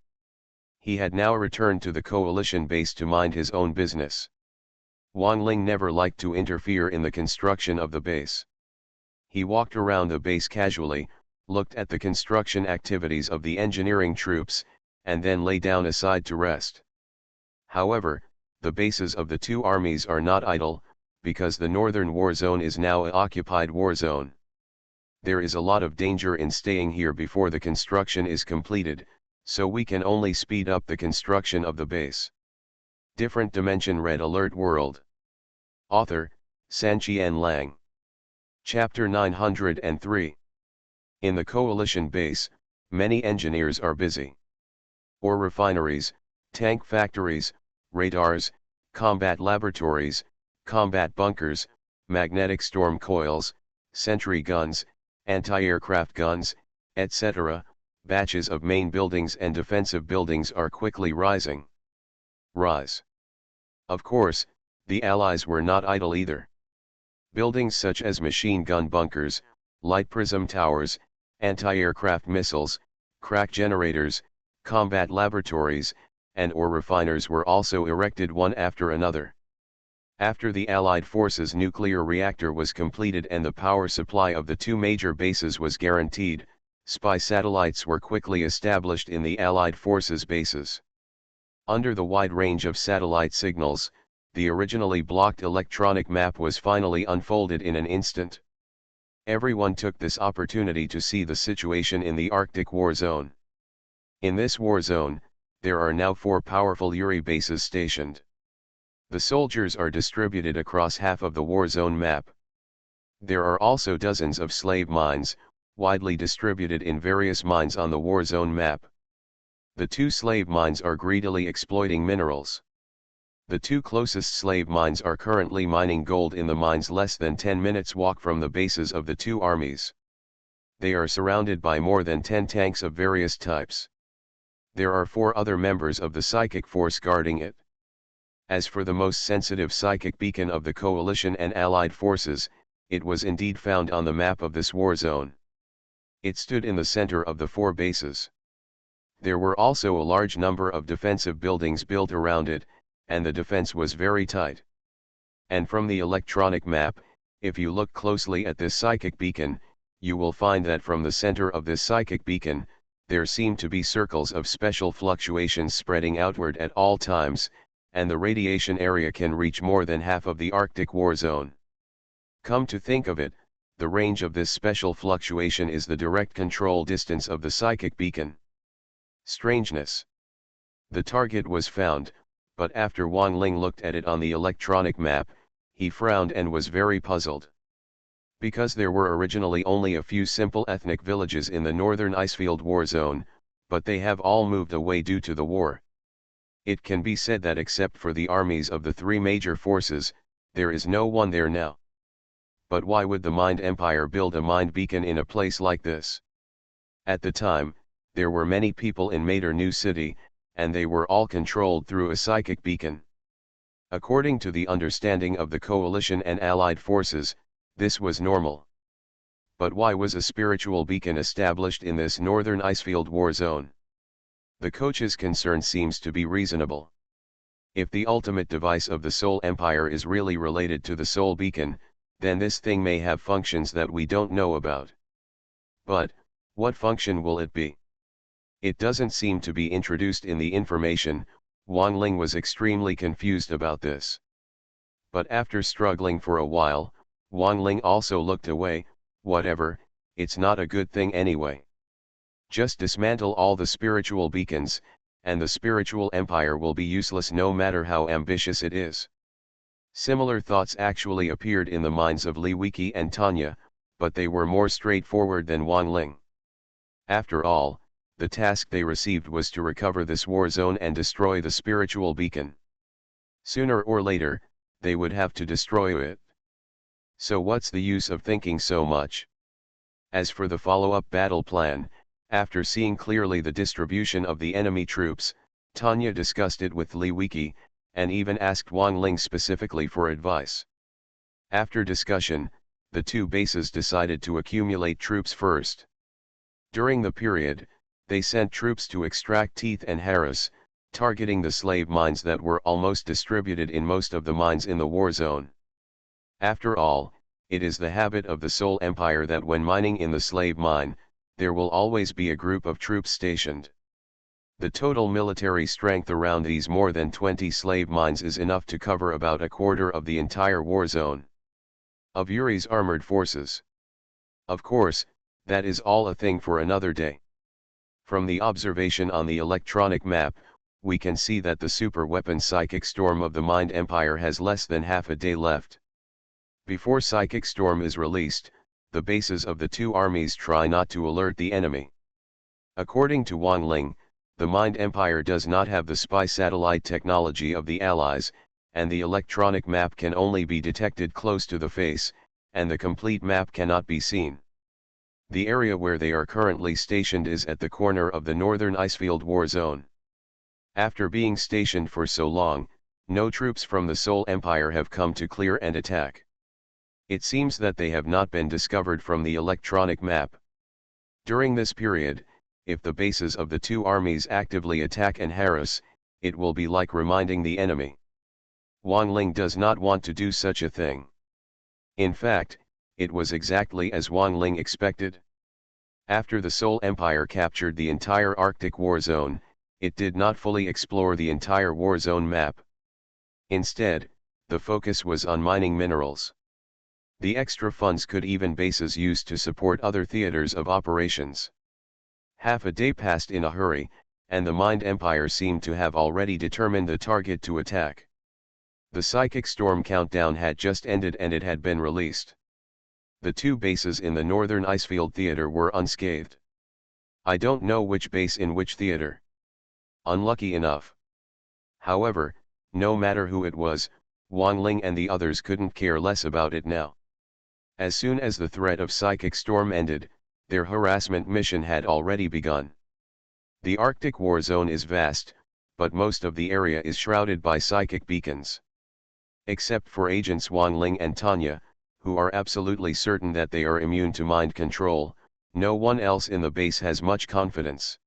He had now returned to the coalition base to mind his own business. Wang Ling never liked to interfere in the construction of the base. He walked around the base casually, looked at the construction activities of the engineering troops, and then lay down aside to rest. However, the bases of the two armies are not idle, because the northern war zone is now an occupied war zone. There is a lot of danger in staying here before the construction is completed, so we can only speed up the construction of the base. Different Dimension Red Alert World. Author, Sanqian Lang. Chapter 903. In the coalition base, many engineers are busy. Ore refineries, tank factories, radars, combat laboratories, combat bunkers, magnetic storm coils, sentry guns, anti-aircraft guns, etc., batches of main buildings and defensive buildings are quickly rising. Rise. Of course, the Allies were not idle either. Buildings such as machine gun bunkers, light prism towers, anti-aircraft missiles, crack generators, combat laboratories, and ore refiners were also erected one after another. After the Allied forces' nuclear reactor was completed and the power supply of the two major bases was guaranteed, spy satellites were quickly established in the Allied forces' bases. Under the wide range of satellite signals, the originally blocked electronic map was finally unfolded in an instant. Everyone took this opportunity to see the situation in the Arctic war zone. In this war zone, there are now 4 powerful Yuri bases stationed. The soldiers are distributed across half of the war zone map. There are also dozens of slave mines, widely distributed in various mines on the war zone map. The 2 slave mines are greedily exploiting minerals. The 2 closest slave mines are currently mining gold in the mines less than 10 minutes walk from the bases of the 2 armies. They are surrounded by more than 10 tanks of various types. There are 4 other members of the psychic force guarding it. As for the most sensitive psychic beacon of the coalition and allied forces, it was indeed found on the map of this war zone. It stood in the center of the 4 bases. There were also a large number of defensive buildings built around it, and the defense was very tight. And from the electronic map, if you look closely at this psychic beacon, you will find that from the center of this psychic beacon, there seem to be circles of special fluctuations spreading outward at all times, and the radiation area can reach more than half of the Arctic war zone. Come to think of it, the range of this special fluctuation is the direct control distance of the psychic beacon. Strangeness. The target was found, but after Wang Ling looked at it on the electronic map, he frowned and was very puzzled. Because there were originally only a few simple ethnic villages in the northern Icefield war zone, but they have all moved away due to the war. It can be said that except for the armies of the 3 major forces, there is no one there now. But why would the Mind Empire build a mind beacon in a place like this? At the time, there were many people in Mater New City, and they were all controlled through a psychic beacon. According to the understanding of the coalition and allied forces, this was normal. But why was a spiritual beacon established in this northern icefield war zone? The coach's concern seems to be reasonable. If the ultimate device of the Soul Empire is really related to the Soul Beacon, then this thing may have functions that we don't know about. But, what function will it be? It doesn't seem to be introduced in the information. Wang Ling was extremely confused about this. But after struggling for a while, Wang Ling also looked away. Whatever, it's not a good thing anyway. Just dismantle all the spiritual beacons, and the spiritual empire will be useless no matter how ambitious it is. Similar thoughts actually appeared in the minds of Li Wiki and Tanya, but they were more straightforward than Wang Ling. After all, the task they received was to recover this war zone and destroy the spiritual beacon. Sooner or later, they would have to destroy it. So what's the use of thinking so much? As for the follow-up battle plan, after seeing clearly the distribution of the enemy troops, Tanya discussed it with Li Wiki, and even asked Wang Ling specifically for advice. After discussion, the two bases decided to accumulate troops first. During the period, they sent troops to extract teeth and harass, targeting the slave mines that were almost distributed in most of the mines in the war zone. After all, it is the habit of the Soul Empire that when mining in the slave mine, there will always be a group of troops stationed. The total military strength around these more than 20 slave mines is enough to cover about a quarter of the entire war zone of Yuri's armored forces. Of course, that is all a thing for another day. From the observation on the electronic map, we can see that the super-weapon Psychic Storm of the Mind Empire has less than half a day left. Before Psychic Storm is released, the bases of the two armies try not to alert the enemy. According to Wang Ling, the Mind Empire does not have the spy satellite technology of the Allies, and the electronic map can only be detected close to the face, and the complete map cannot be seen. The area where they are currently stationed is at the corner of the northern icefield war zone. After being stationed for so long, no troops from the Soul Empire have come to clear and attack. It seems that they have not been discovered from the electronic map. During this period, if the bases of the two armies actively attack and harass, it will be like reminding the enemy. Wang Ling does not want to do such a thing. In fact, it was exactly as Wang Ling expected. After the Soul Empire captured the entire Arctic war zone, it did not fully explore the entire war zone map. Instead, the focus was on mining minerals. The extra funds could even bases use to support other theaters of operations. Half a day passed in a hurry, and the Mind Empire seemed to have already determined the target to attack. The Psychic Storm countdown had just ended and it had been released. The two bases in the northern icefield theater were unscathed. I don't know which base in which theater. Unlucky enough. However, no matter who it was, Wang Ling and the others couldn't care less about it now. As soon as the threat of Psychic Storm ended, their harassment mission had already begun. The Arctic war zone is vast, but most of the area is shrouded by psychic beacons. Except for agents Wang Ling and Tanya, who are absolutely certain that they are immune to mind control, no one else in the base has much confidence.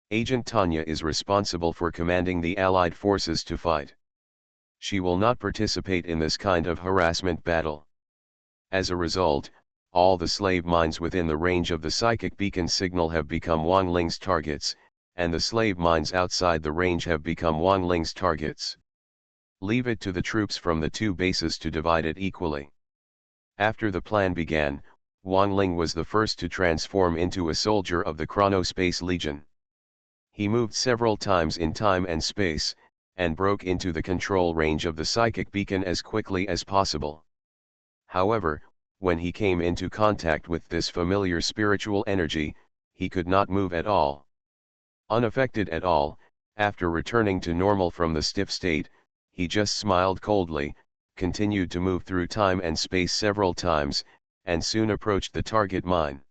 Agent Tanya is responsible for commanding the Allied forces to fight. She will not participate in this kind of harassment battle. As a result, all the slave mines within the range of the psychic beacon signal have become Wang Ling's targets, and the slave mines outside the range have become Wang Ling's targets. Leave it to the troops from the two bases to divide it equally. After the plan began, Wang Ling was the first to transform into a soldier of the Chronospace Legion. He moved several times in time and space, and broke into the control range of the psychic beacon as quickly as possible. However, when he came into contact with this familiar spiritual energy, he could not move at all. Unaffected at all, after returning to normal from the stiff state, he just smiled coldly, continued to move through time and space several times, and soon approached the target mine.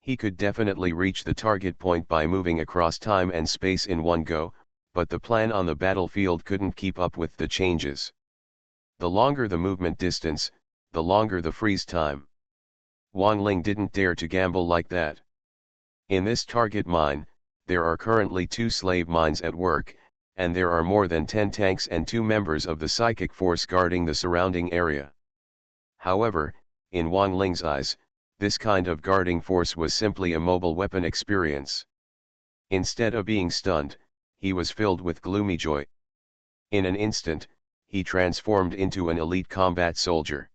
He could definitely reach the target point by moving across time and space in one go, but the plan on the battlefield couldn't keep up with the changes. The longer the movement distance, the longer the freeze time. Wang Ling didn't dare to gamble like that. In this target mine, there are currently 2 slave mines at work, and there are more than 10 tanks and 2 members of the psychic force guarding the surrounding area. However, in Wang Ling's eyes, this kind of guarding force was simply a mobile weapon experience. Instead of being stunned, he was filled with gloomy joy. In an instant, he transformed into an elite combat soldier.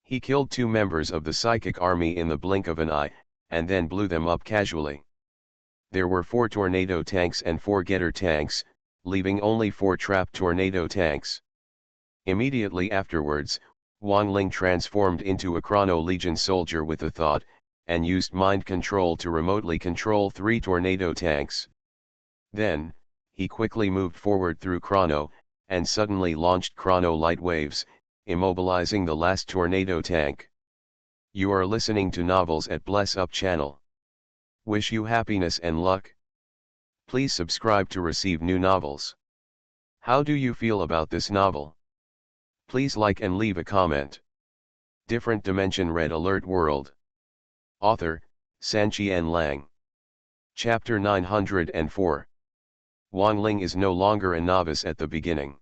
He killed 2 members of the psychic army in the blink of an eye, and then blew them up casually. There were 4 tornado tanks and 4 getter tanks, leaving only 4 trapped tornado tanks. Immediately afterwards, Wang Ling transformed into a Chrono Legion soldier with a thought, and used mind control to remotely control 3 tornado tanks. Then, he quickly moved forward through Chrono, and suddenly launched Chrono light waves, immobilizing the last tornado tank. You are listening to Novels at Bless Up channel. Wish you happiness and luck. Please subscribe to receive new novels. How do you feel about this novel? Please like and leave a comment. Different Dimension Red Alert World. Author, Sanqian Lang. Chapter 904. Wang Ling is no longer a novice at the beginning.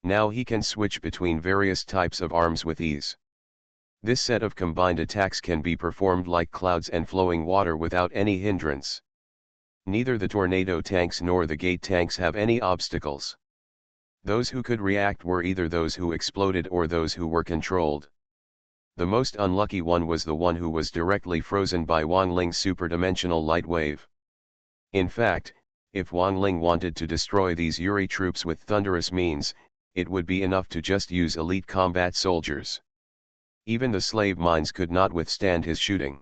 Now he can switch between various types of arms with ease. This set of combined attacks can be performed like clouds and flowing water without any hindrance. Neither the tornado tanks nor the gate tanks have any obstacles. Those who could react were either those who exploded or those who were controlled. The most unlucky one was the one who was directly frozen by Wang Ling's superdimensional light wave. In fact, if Wang Ling wanted to destroy these Yuri troops with thunderous means, it would be enough to just use elite combat soldiers. Even the slave mines could not withstand his shooting.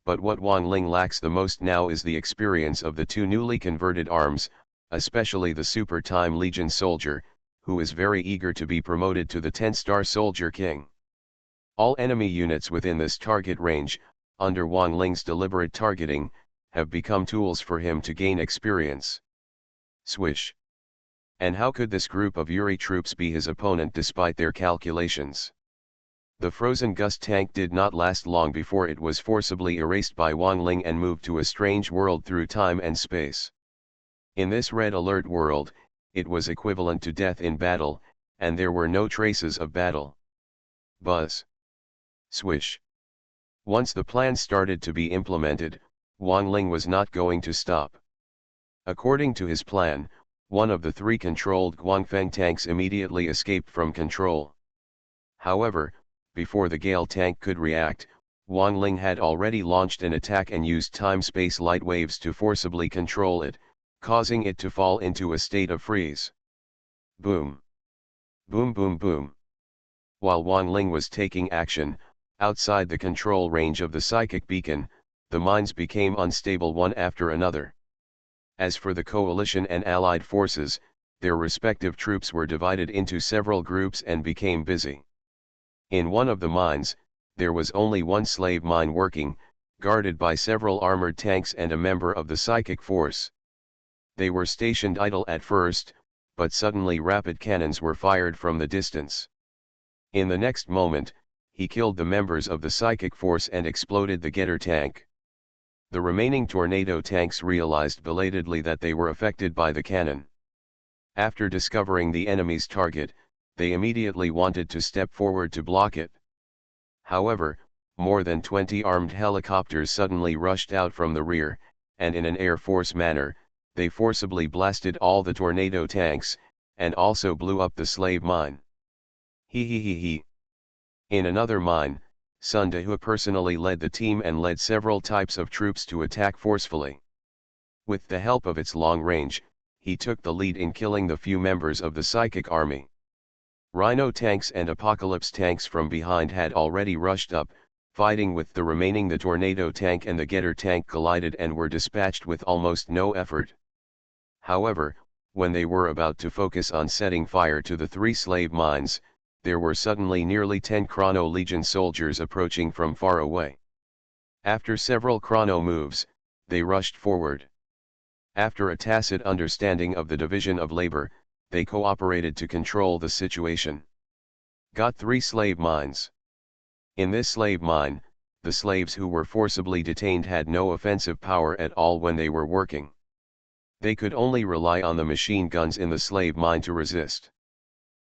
But what Wang Ling lacks the most now is the experience of the 2 newly converted arms, especially the Super Time Legion soldier, who is very eager to be promoted to the 10-star Soldier King. All enemy units within this target range, under Wang Ling's deliberate targeting, have become tools for him to gain experience. Swish. And how could this group of Yuri troops be his opponent despite their calculations? The frozen Gust tank did not last long before it was forcibly erased by Wang Ling and moved to a strange world through time and space. In this red alert world, it was equivalent to death in battle, and there were no traces of battle. Buzz. Swish. Once the plan started to be implemented, Wang Ling was not going to stop. According to his plan, one of the 3 controlled Guangfeng tanks immediately escaped from control. However, before the Gale tank could react, Wang Ling had already launched an attack and used time-space light waves to forcibly control it, causing it to fall into a state of freeze. Boom. Boom boom boom. While Wang Ling was taking action, outside the control range of the psychic beacon, the mines became unstable one after another. As for the coalition and allied forces, their respective troops were divided into several groups and became busy. In one of the mines, there was only one slave mine working, guarded by several armored tanks and a member of the psychic force. They were stationed idle at first, but suddenly rapid cannons were fired from the distance. In the next moment, he killed the members of the psychic force and exploded the getter tank. The remaining tornado tanks realized belatedly that they were affected by the cannon. After discovering the enemy's target, they immediately wanted to step forward to block it. However, more than 20 armed helicopters suddenly rushed out from the rear, and in an Air Force manner, they forcibly blasted all the tornado tanks, and also blew up the slave mine. He. In another mine, Sun Dehua personally led the team and led several types of troops to attack forcefully. With the help of its long range, he took the lead in killing the few members of the psychic army. Rhino tanks and Apocalypse tanks from behind had already rushed up, fighting with the remaining. The tornado tank and the getter tank collided and were dispatched with almost no effort. However, when they were about to focus on setting fire to the 3 slave mines, there were suddenly nearly 10 Chrono Legion soldiers approaching from far away. After several chrono moves, they rushed forward. After a tacit understanding of the division of labor, they cooperated to control the situation. Got 3 slave mines. In this slave mine, the slaves who were forcibly detained had no offensive power at all when they were working. They could only rely on the machine guns in the slave mine to resist.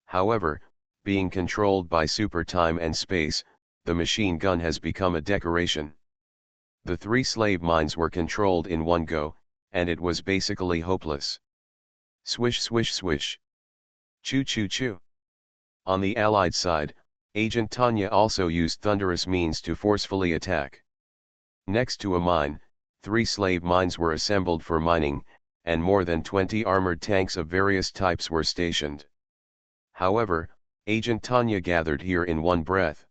However, being controlled by super time and space, the machine gun has become a decoration. The 3 slave mines were controlled in one go, and it was basically hopeless. Swish swish swish. Choo choo choo. On the Allied side, Agent Tanya also used thunderous means to forcefully attack. Next to a mine, 3 slave mines were assembled for mining, and more than 20 armored tanks of various types were stationed. However, Agent Tanya gathered here in one breath.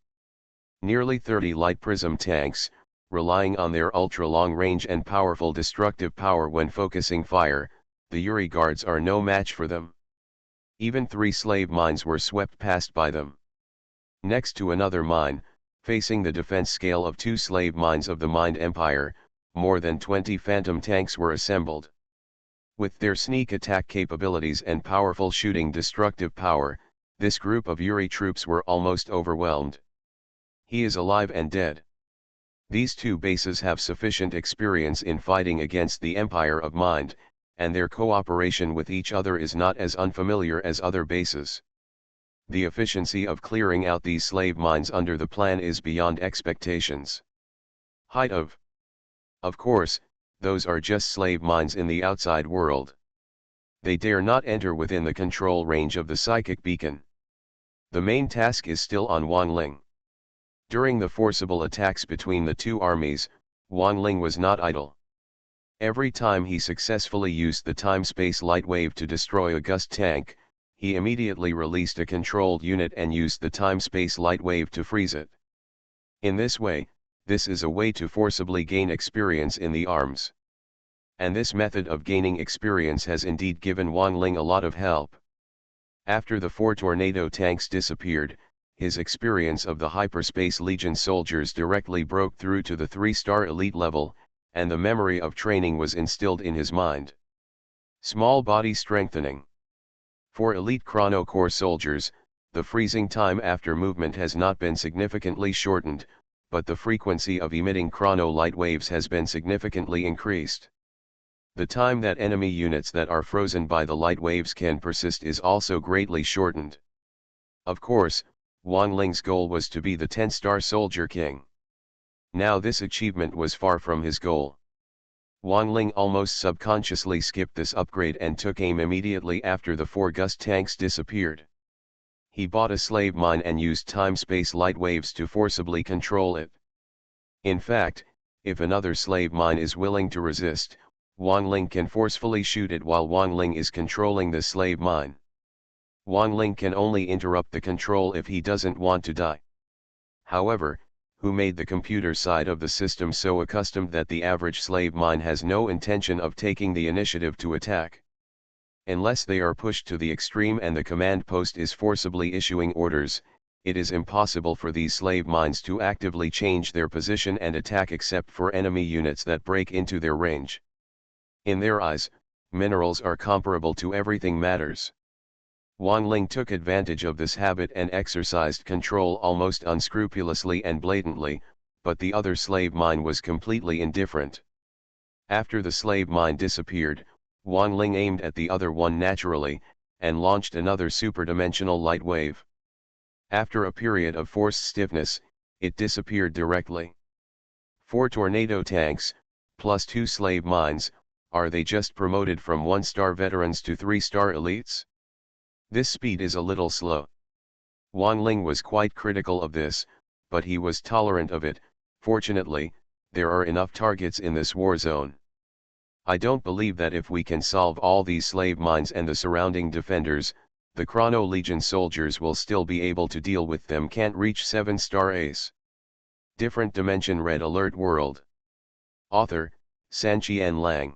Nearly 30 light prism tanks, relying on their ultra-long range and powerful destructive power when focusing fire, the Yuri guards are no match for them. Even 3 slave mines were swept past by them. Next to another mine, facing the defense scale of 2 slave mines of the mined empire, more than 20 phantom tanks were assembled. With their sneak attack capabilities and powerful shooting destructive power, this group of Yuri troops were almost overwhelmed. He is alive and dead. These 2 bases have sufficient experience in fighting against the Empire of Mind, and their cooperation with each other is not as unfamiliar as other bases. The efficiency of clearing out these slave mines under the plan is beyond expectations. Height of. Of course, those are just slave mines in the outside world. They dare not enter within the control range of the psychic beacon. The main task is still on Wang Ling. During the forcible attacks between the 2 armies, Wang Ling was not idle. Every time he successfully used the time-space light wave to destroy a gust tank, he immediately released a controlled unit and used the time-space light wave to freeze it. In this way, this is a way to forcibly gain experience in the arms. And this method of gaining experience has indeed given Wang Ling a lot of help. After the 4 tornado tanks disappeared, his experience of the Hyperspace Legion soldiers directly broke through to the 3-star elite level, and the memory of training was instilled in his mind. Small body strengthening. For elite Chrono Corps soldiers, the freezing time after movement has not been significantly shortened, but the frequency of emitting chrono light waves has been significantly increased. The time that enemy units that are frozen by the light waves can persist is also greatly shortened. Of course, Wang Ling's goal was to be the 10-star soldier king. Now this achievement was far from his goal. Wang Ling almost subconsciously skipped this upgrade and took aim immediately after the 4 gust tanks disappeared. He bought a slave mine and used time-space light waves to forcibly control it. In fact, if another slave mine is willing to resist, Wang Ling can forcefully shoot it while Wang Ling is controlling the slave mine. Wang Ling can only interrupt the control if he doesn't want to die. However, who made the computer side of the system so accustomed that the average slave mine has no intention of taking the initiative to attack? Unless they are pushed to the extreme and the command post is forcibly issuing orders, it is impossible for these slave mines to actively change their position and attack except for enemy units that break into their range. In their eyes, minerals are comparable to everything matters. Wang Ling took advantage of this habit and exercised control almost unscrupulously and blatantly, but the other slave mine was completely indifferent. After the slave mine disappeared, Wang Ling aimed at the other one naturally, and launched another superdimensional light wave. After a period of forced stiffness, it disappeared directly. 4 tornado tanks, plus 2 slave mines, are they just promoted from 1-star veterans to 3-star elites? This speed is a little slow. Wang Ling was quite critical of this, but he was tolerant of it. Fortunately, there are enough targets in this war zone. I don't believe that if we can solve all these slave mines and the surrounding defenders, the Chrono Legion soldiers will still be able to deal with them. Can't reach 7-star ace. Different Dimension Red Alert World. Author, Sanqian Lang.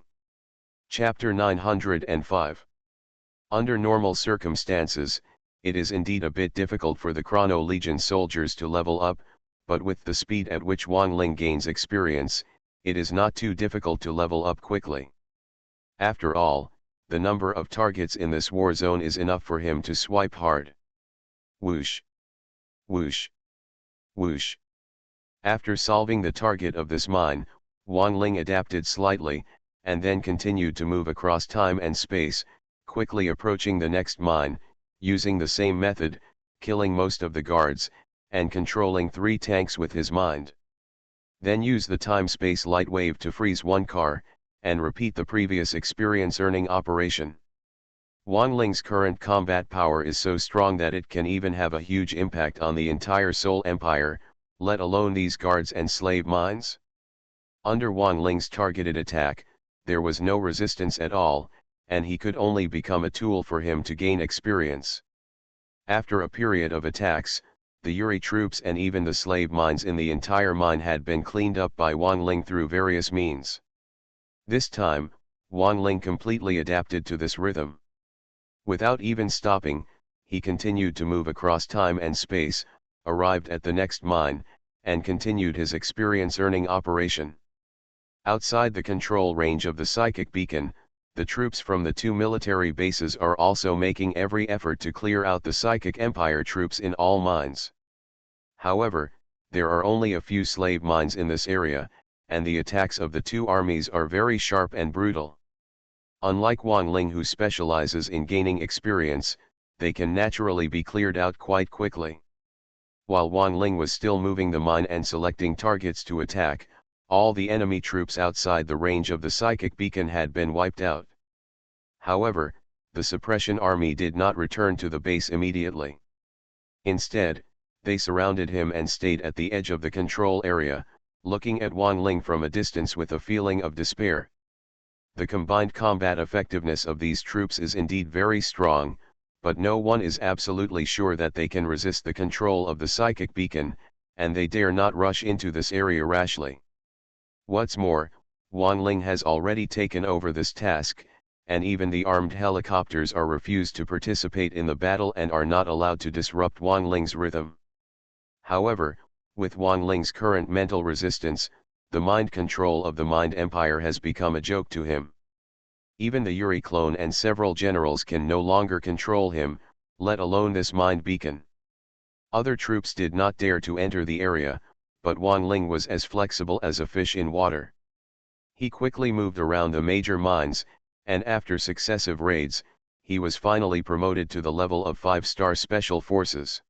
Chapter 905. Under normal circumstances, it is indeed a bit difficult for the Chrono Legion soldiers to level up, but with the speed at which Wang Ling gains experience, it is not too difficult to level up quickly. After all, the number of targets in this war zone is enough for him to swipe hard. Whoosh! Whoosh! Whoosh! After solving the target of this mine, Wang Ling adapted slightly, and then continued to move across time and space, quickly approaching the next mine, using the same method, killing most of the guards, and controlling 3 tanks with his mind. Then use the time-space light wave to freeze one car, and repeat the previous experience-earning operation. Wang Ling's current combat power is so strong that it can even have a huge impact on the entire Seoul Empire, let alone these guards and slave mines. Under Wang Ling's targeted attack, there was no resistance at all, and he could only become a tool for him to gain experience. After a period of attacks, the Yuri troops and even the slave mines in the entire mine had been cleaned up by Wang Ling through various means. This time, Wang Ling completely adapted to this rhythm. Without even stopping, he continued to move across time and space, arrived at the next mine, and continued his experience-earning operation. Outside the control range of the psychic beacon, the troops from the 2 military bases are also making every effort to clear out the Psychic Empire troops in all mines. However, there are only a few slave mines in this area, and the attacks of the 2 armies are very sharp and brutal. Unlike Wang Ling, who specializes in gaining experience, they can naturally be cleared out quite quickly. While Wang Ling was still moving the mine and selecting targets to attack, all the enemy troops outside the range of the psychic beacon had been wiped out. However, the suppression army did not return to the base immediately. Instead, they surrounded him and stayed at the edge of the control area, looking at Wang Ling from a distance with a feeling of despair. The combined combat effectiveness of these troops is indeed very strong, but no one is absolutely sure that they can resist the control of the psychic beacon, and they dare not rush into this area rashly. What's more, Wang Ling has already taken over this task, and even the armed helicopters are refused to participate in the battle and are not allowed to disrupt Wang Ling's rhythm. However, with Wang Ling's current mental resistance, the mind control of the Mind Empire has become a joke to him. Even the Yuri clone and several generals can no longer control him, let alone this mind beacon. Other troops did not dare to enter the area, but Wang Ling was as flexible as a fish in water. He quickly moved around the major mines, and after successive raids, he was finally promoted to the level of 5-star Special Forces.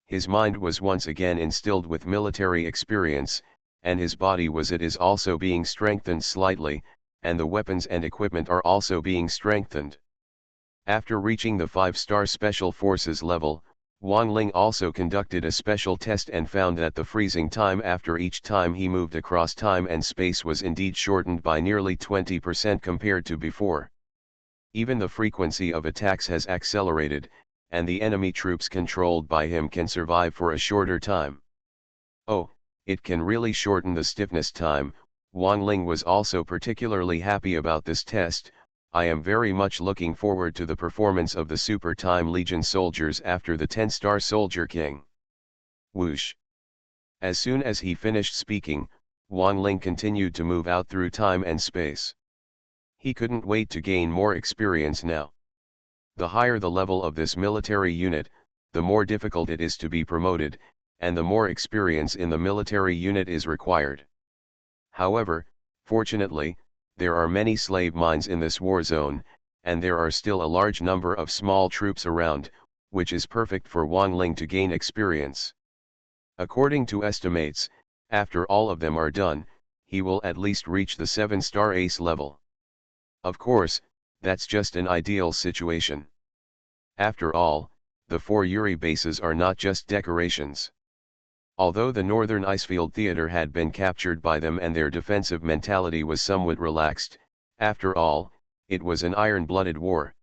His mind was once again instilled with military experience, and his body is also being strengthened slightly, and the weapons and equipment are also being strengthened. After reaching the 5-star Special Forces level, Wang Ling also conducted a special test and found that the freezing time after each time he moved across time and space was indeed shortened by nearly 20% compared to before. Even the frequency of attacks has accelerated, and the enemy troops controlled by him can survive for a shorter time. Oh, it can really shorten the stiffness time. Wang Ling was also particularly happy about this test. I am very much looking forward to the performance of the Super Time Legion soldiers after the 10-star Soldier King. Whoosh! As soon as he finished speaking, Wang Ling continued to move out through time and space. He couldn't wait to gain more experience now. The higher the level of this military unit, the more difficult it is to be promoted, and the more experience in the military unit is required. However, fortunately, there are many slave mines in this war zone, and there are still a large number of small troops around, which is perfect for Wang Ling to gain experience. According to estimates, after all of them are done, he will at least reach the 7-star ace level. Of course, that's just an ideal situation. After all, the 4 Yuri bases are not just decorations. Although the northern Icefield Theater had been captured by them and their defensive mentality was somewhat relaxed, after all, it was an iron-blooded war.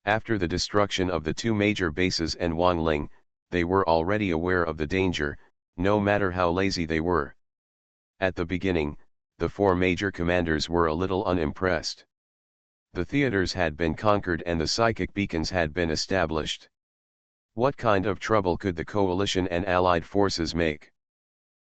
After the destruction of the 2 major bases and Wang Ling, they were already aware of the danger, no matter how lazy they were. At the beginning, the 4 major commanders were a little unimpressed. The theaters had been conquered and the psychic beacons had been established. What kind of trouble could the coalition and allied forces make?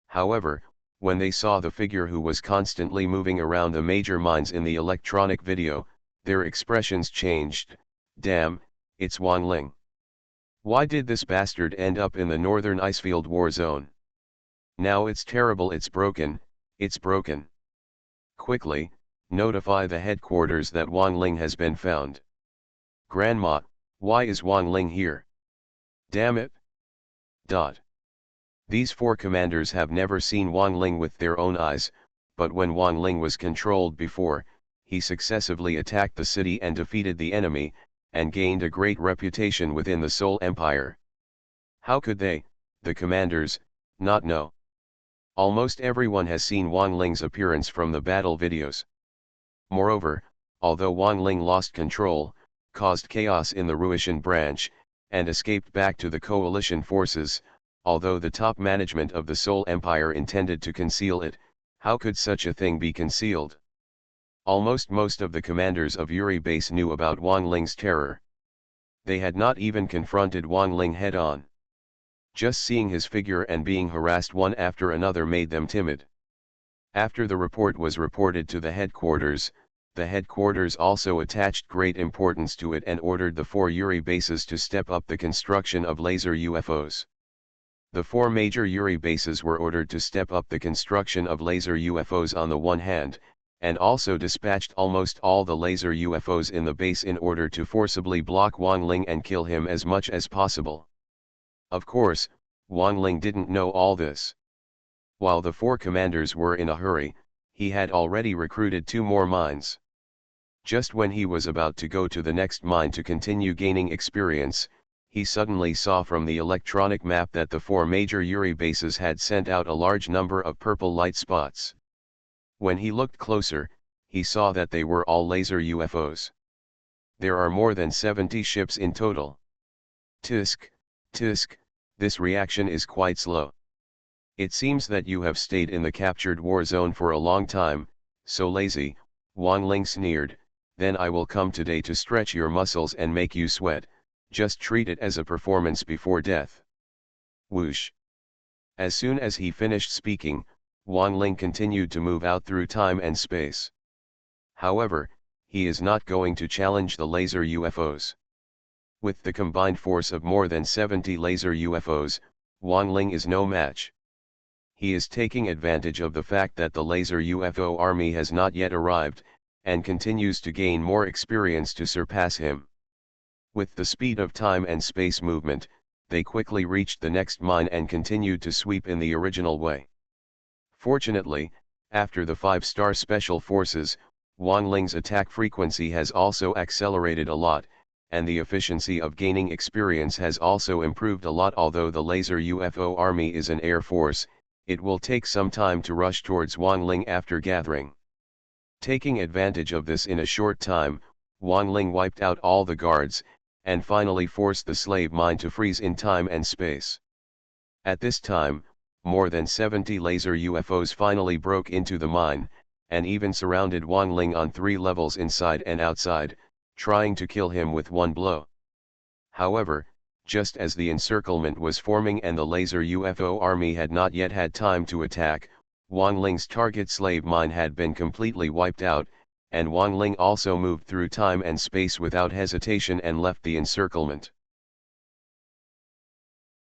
However, when they saw the figure who was constantly moving around the major mines in the electronic video, their expressions changed. Damn, it's Wang Ling. Why did this bastard end up in the northern icefield war zone? Now it's terrible, it's broken, it's broken. Quickly, notify the headquarters that Wang Ling has been found. Grandma, why is Wang Ling here? Damn it. These four commanders have never seen Wang Ling with their own eyes, but when Wang Ling was controlled before, he successively attacked the city and defeated the enemy, and gained a great reputation within the Seoul Empire. How could they, the commanders, not know? Almost everyone has seen Wang Ling's appearance from the battle videos. Moreover, although Wang Ling lost control, caused chaos in the Ruishan branch, and escaped back to the coalition forces, although the top management of the Seoul Empire intended to conceal it, how could such a thing be concealed? Almost most of the commanders of Yuri base knew about Wang Ling's terror. They had not even confronted Wang Ling head-on. Just seeing his figure and being harassed one after another made them timid. After the report was reported to the headquarters also attached great importance to it and ordered the 4 Yuri bases to step up the construction of laser UFOs. The 4 major Yuri bases were ordered to step up the construction of laser UFOs on the one hand, and also dispatched almost all the laser UFOs in the base in order to forcibly block Wang Ling and kill him as much as possible. Of course, Wang Ling didn't know all this. While the 4 commanders were in a hurry, he had already recruited 2 more mines. Just when he was about to go to the next mine to continue gaining experience, he suddenly saw from the electronic map that the 4 major Yuri bases had sent out a large number of purple light spots. When he looked closer, he saw that they were all laser UFOs. There are more than 70 ships in total. Tisk, tisk, this reaction is quite slow. It seems that you have stayed in the captured war zone for a long time, so lazy, Wang Ling sneered, then I will come today to stretch your muscles and make you sweat, just treat it as a performance before death. Whoosh. As soon as he finished speaking, Wang Ling continued to move out through time and space. However, he is not going to challenge the laser UFOs. With the combined force of more than 70 laser UFOs, Wang Ling is no match. He is taking advantage of the fact that the laser UFO army has not yet arrived, and continues to gain more experience to surpass him. With the speed of time and space movement, they quickly reached the next mine and continued to sweep in the original way. Fortunately, after the 5-star special forces, Wang Ling's attack frequency has also accelerated a lot, and the efficiency of gaining experience has also improved a lot. Although the laser UFO army is an air force, it will take some time to rush towards Wang Ling after gathering. Taking advantage of this in a short time, Wang Ling wiped out all the guards, and finally forced the slave mine to freeze in time and space. At this time, more than 70 laser UFOs finally broke into the mine, and even surrounded Wang Ling on 3 levels inside and outside, trying to kill him with one blow. However, just as the encirclement was forming and the laser UFO army had not yet had time to attack, Wang Ling's target slave mine had been completely wiped out, and Wang Ling also moved through time and space without hesitation and left the encirclement.